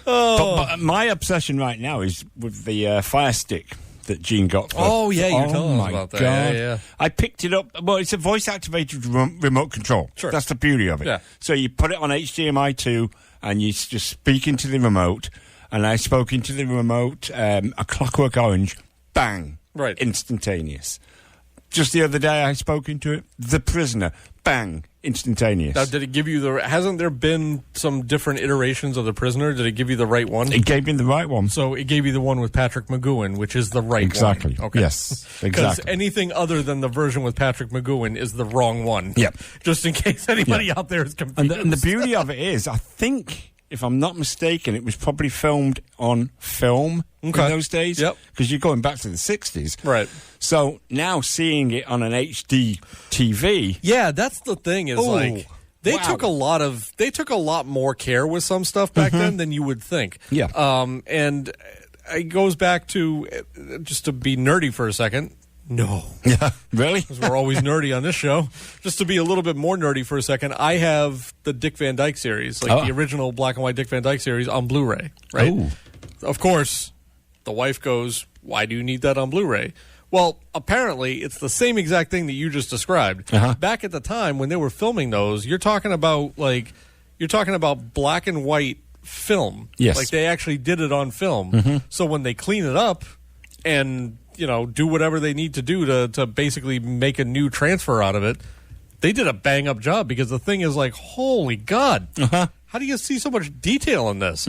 But my obsession right now is with the Fire Stick that Gene got. Oh, yeah, you were telling us about that. God. Yeah. I picked it up. Well, it's a voice-activated remote control. Sure. That's the beauty of it. Yeah. So you put it on HDMI 2, and you just speak into the remote, and I spoke into the remote, A Clockwork Orange, bang. Right. Instantaneous. Just the other day, I spoke into it, The Prisoner, bang. Instantaneous. Now, did it give you hasn't there been some different iterations of The Prisoner? Did it give you the right one? It gave me the right one. So it gave you the one with Patrick McGowan, which is the right Exactly. one. Okay. Yes, Because exactly. anything other than the version with Patrick McGowan is the wrong one. Yep. Just in case anybody out there is confused. And the beauty of it is, I think, if I'm not mistaken, it was probably filmed on film in those days. Yep. Because you're going back to the 60s. Right. So now seeing it on an HD TV. Yeah, that's the thing is like they took a lot more care with some stuff back then than you would think. Yeah. And it goes back to just to be nerdy for a second. No. Yeah. Really? Because we're always nerdy on this show. Just to be a little bit more nerdy for a second, I have the Dick Van Dyke series, like the original black and white Dick Van Dyke series on Blu-ray, right? Oh. Of course, the wife goes, "Why do you need that on Blu-ray?" Well, apparently, it's the same exact thing that you just described. Back at the time when they were filming those, you're talking about black and white film. Yes. Like they actually did it on film. So when they clean it up and do whatever they need to do to basically make a new transfer out of it, they did a bang up job because the thing is like, holy God, how do you see so much detail in this?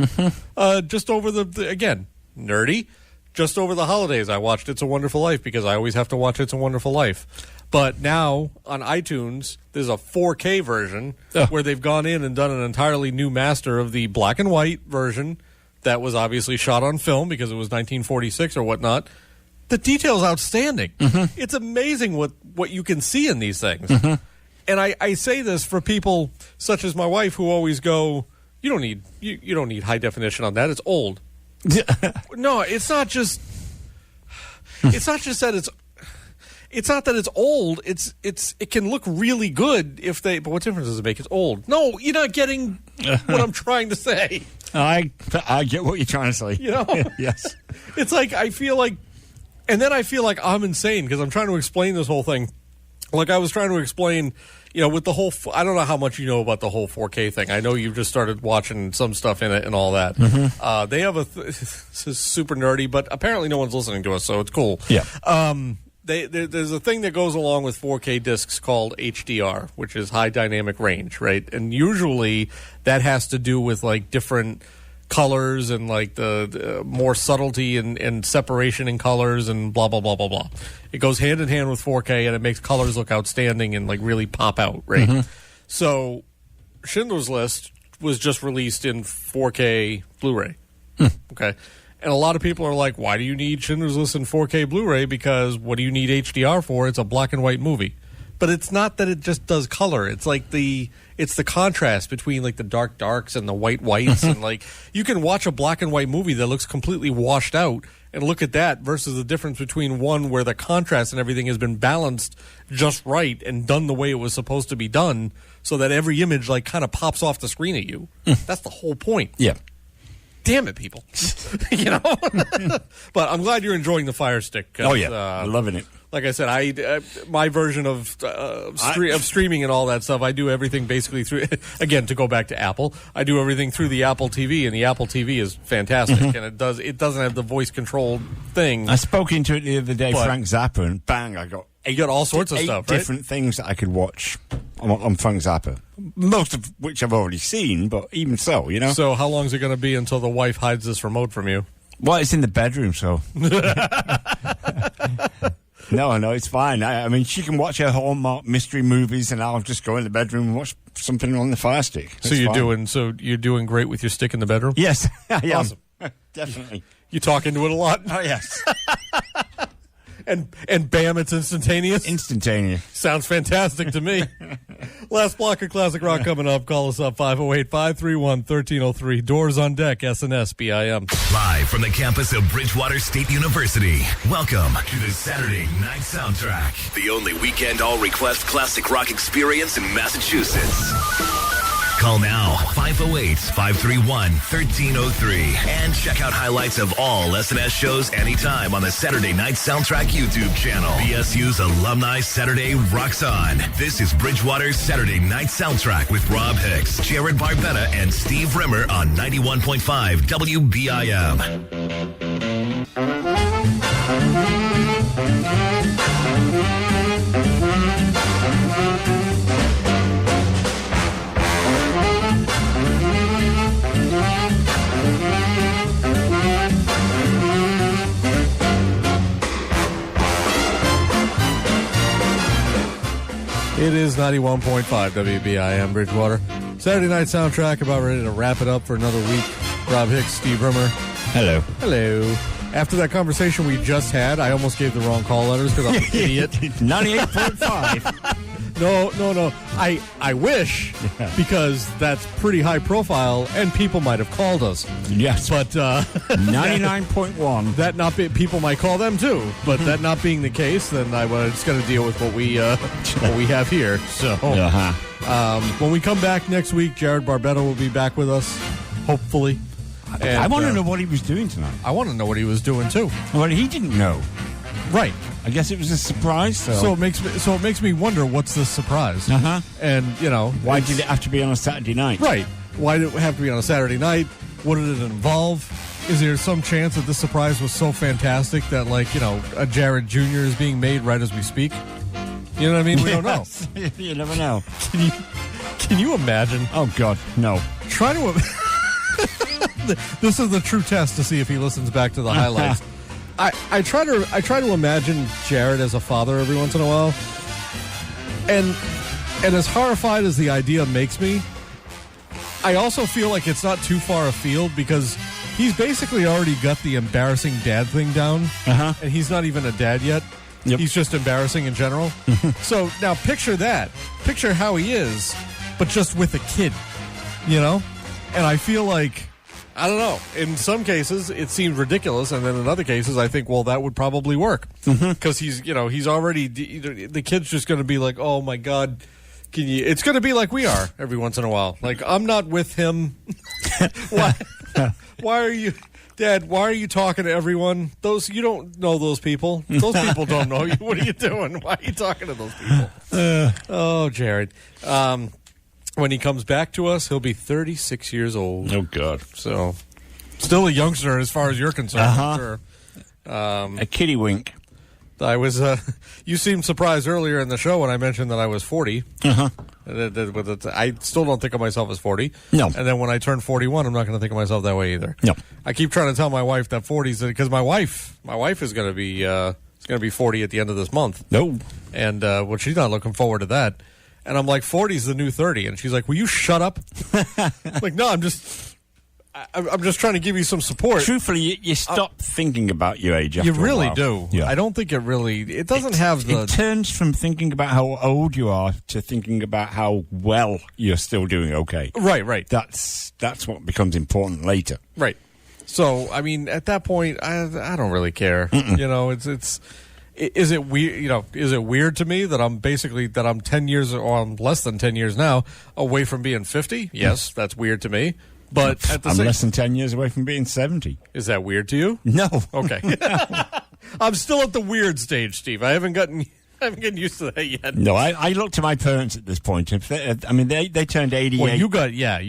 Just over again, nerdy. Just over the holidays, I watched It's a Wonderful Life because I always have to watch It's a Wonderful Life. But now on iTunes, there's a 4K version where they've gone in and done an entirely new master of the black and white version that was obviously shot on film because it was 1946 or whatnot. The detail's outstanding. It's amazing what you can see in these things. And I say this for people such as my wife who always go, you don't need high definition on that. It's old. No, it's not just that it's not that it's old. It can look really good but what difference does it make? It's old. No, you're not getting what I'm trying to say. I get what you're trying to say. Yes. It's like I feel like I'm insane because I'm trying to explain this whole thing. Like I was trying to explain, with the whole, I don't know how much you know about the whole 4K thing. I know you've just started watching some stuff in it and all that. They have this is super nerdy, but apparently no one's listening to us, so it's cool. Yeah. There's a thing that goes along with 4K discs called HDR, which is high dynamic range, right? And usually that has to do with like different colors and like the more subtlety and separation in colors and blah blah blah blah blah. It goes hand in hand with 4K and it makes colors look outstanding and like really pop out, right? So Schindler's List was just released in 4K Blu-ray. Okay. And a lot of people are like, why do you need Schindler's List in 4K Blu-ray? Because what do you need HDR for? It's a black and white movie. But it's not that it just does color. It's like it's the contrast between like the darks and the whites and like you can watch a black and white movie that looks completely washed out and look at that versus the difference between one where the contrast and everything has been balanced just right and done the way it was supposed to be done so that every image like kind of pops off the screen at you. That's the whole point. Yeah. damn it, people. You know? But I'm glad you're enjoying the Fire Stick. Oh, yeah. I'm loving it. Like I said, my version of streaming and all that stuff, I do everything basically through, again, to go back to Apple, I do everything through the Apple TV, and the Apple TV is fantastic, and it doesn't have the voice-controlled thing. I spoke into it the other day, Frank Zappa, and bang, you got all sorts of stuff, right? Different things that I could watch on Frank Zappa. Most of which I've already seen, but even so, you know. So how long is it going to be until the wife hides this remote from you? Well, it's in the bedroom, so... No, it's fine. I mean, she can watch her Hallmark mystery movies, and I'll just go in the bedroom and watch something on the Fire Stick. So you're doing great with your stick in the bedroom? Yes, I am. Awesome. Definitely. You talk into it a lot? Oh, yes. And bam, it's instantaneous? Instantaneous. Sounds fantastic to me. Last block of classic rock coming up. Call us up 508-531-1303. Doors on deck, SNS BIM. Live from the campus of Bridgewater State University. Welcome to the Saturday Night Soundtrack. The only weekend all-request classic rock experience in Massachusetts. Call now, 508-531-1303. And check out highlights of all SNS shows anytime on the Saturday Night Soundtrack YouTube channel. BSU's Alumni Saturday rocks on. This is Bridgewater's Saturday Night Soundtrack with Rob Hicks, Jarrod Barbetta, and Steve Rimmer on 91.5 WBIM. It is 91.5 WBIM Bridgewater. Saturday Night Soundtrack, about ready to wrap it up for another week. Rob Hicks, Steve Rimmer. Hello. Hello. After that conversation we just had, I almost gave the wrong call letters because I'm an idiot. 98.5. No. I wish, because that's pretty high profile, and people might have called us. Yes. But 99.1. That not be, people might call them too. But that not being the case, then I was just going to deal with what we have here. So when we come back next week, Jarrod Barbetta will be back with us, hopefully. And, I want to know what he was doing tonight. I want to know what he was doing too. Well, he didn't know. Right. I guess it was a surprise. So it makes me wonder, what's the surprise? And why did it have to be on a Saturday night? Right. Why did it have to be on a Saturday night? What did it involve? Is there some chance that this surprise was so fantastic that, a Jarrod Jr. is being made right as we speak? You know what I mean? We don't know. You never know. Can you imagine? Oh God, no. Try to. This is the true test to see if he listens back to the highlights. I try to imagine Jarrod as a father every once in a while, and as horrified as the idea makes me, I also feel like it's not too far afield, because he's basically already got the embarrassing dad thing down, and he's not even a dad yet. Yep. He's just embarrassing in general. So now picture that. Picture how he is, but just with a kid, And I feel like, I don't know, in some cases it seems ridiculous, and then in other cases I think, well, that would probably work. Because he's already, the kid's just going to be like, oh my God, it's going to be like we are every once in a while. Like, I'm not with him. Why are you, Dad, why are you talking to everyone? You don't know those people. Those people don't know you. What are you doing? Why are you talking to those people? Oh, Jarrod. When he comes back to us, he'll be 36 years old. Oh, God. So, still a youngster as far as you're concerned. I'm sure. A kitty wink. I was. You seemed surprised earlier in the show when I mentioned that I was 40. I still don't think of myself as 40. No. And then when I turn 41, I'm not going to think of myself that way either. No. I keep trying to tell my wife that 40s, because my wife is going to be 40 at the end of this month. No. And she's not looking forward to that. And I'm like, 40 is the new 30. And she's like, will you shut up? Like, no, I'm just trying to give you some support. Truthfully, you stop thinking about your age after you really a while. do. Yeah. I don't think it doesn't have the... It turns from thinking about how old you are to thinking about how well you're still doing okay. Right. That's what becomes important later. Right. So, I mean, at that point, I don't really care. It's... Is it weird? Is it weird to me that I'm 10 years, or I'm less than 10 years now away from being 50? Yes, that's weird to me. But at the I'm same, less than 10 years away from being 70. is that weird to you? No. Okay. I'm still at the weird stage, Steve. I haven't gotten used to that yet. No, I look to my parents at this point. If they turned 88. Well, you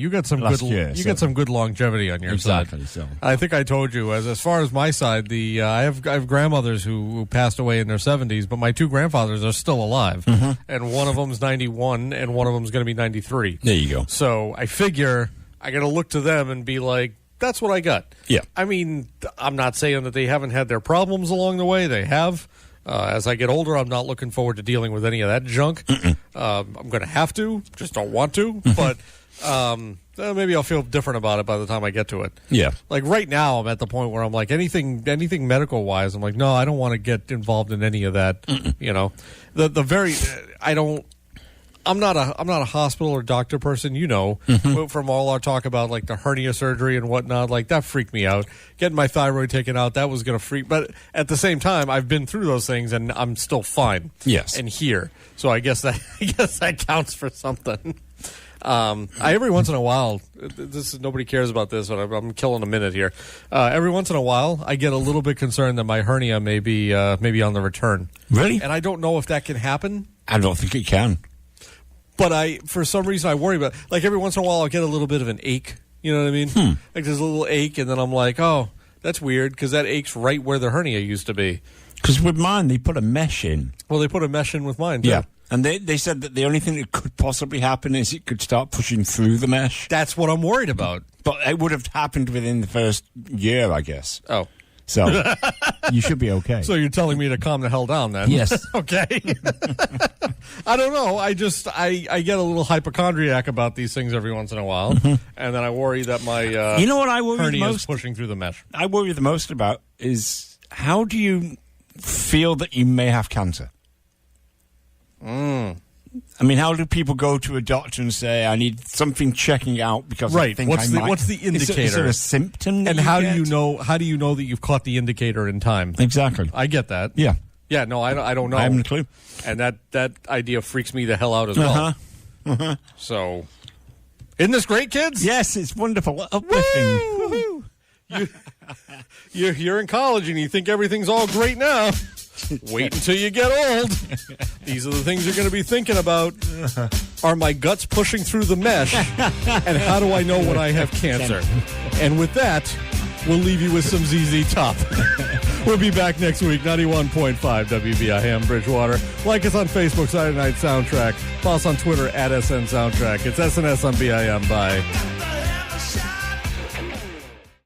got some last good year, got some good longevity on your Exactly, side. so. I think I told you as far as my side, I have grandmothers who passed away in their 70s, but my two grandfathers are still alive, and one of them's 91, and one of them's going to be 93. There you go. So I figure I got to look to them and be like, that's what I got. Yeah. I mean, I'm not saying that they haven't had their problems along the way. They have. As I get older, I'm not looking forward to dealing with any of that junk. I'm going to have to, just don't want to. But maybe I'll feel different about it by the time I get to it. Yeah. Like right now, I'm at the point where I'm like, anything medical wise, I'm like, no, I don't want to get involved in any of that. You know, I'm not a hospital or doctor person, you know, from all our talk about like the hernia surgery and whatnot. Like that freaked me out. Getting my thyroid taken out, that was going to freak. But at the same time, I've been through those things and I'm still fine. Yes. And here, so I guess that counts for something. Every once in a while, nobody cares about this, but I'm killing a minute here. Every once in a while, I get a little bit concerned that my hernia may be on the return. Really? And I don't know if that can happen. I don't think it can. But for some reason, I worry about it. Like every once in a while, I'll get a little bit of an ache. You know what I mean? Like there's a little ache, and then I'm like, oh, that's weird, because that ache's right where the hernia used to be. Because with mine, they put a mesh in. Well, they put a mesh in with mine, too. Yeah. And they said that the only thing that could possibly happen is it could start pushing through the mesh. That's what I'm worried about. But it would have happened within the first year, I guess. Oh. So you should be okay. So you're telling me to calm the hell down then? Yes. Okay. I don't know. I get a little hypochondriac about these things every once in a while, and then I worry that my you know what I worry hernia most? is pushing through the mesh. I worry the most about is how do you feel that you may have cancer? I mean, how do people go to a doctor and say, I need something checking out because I think what's I might... What's the indicator? Is there a symptom that and how get? do you know? How do you know that you've caught the indicator in time? Exactly. I get that. Yeah. Yeah. No, I don't know. I haven't a clue. And that idea freaks me the hell out as well. So, isn't this great, kids? Yes, it's wonderful. Uplifting. You're in college and you think everything's all great now. Wait until you get old. These are the things you're going to be thinking about. Are my guts pushing through the mesh? And how do I know when I have cancer? And with that, we'll leave you with some ZZ Top. We'll be back next week, 91.5 WBIM Bridgewater. Like us on Facebook, Saturday Night Soundtrack. Follow us on Twitter, @SN Soundtrack. It's SNS on BIM. Bye.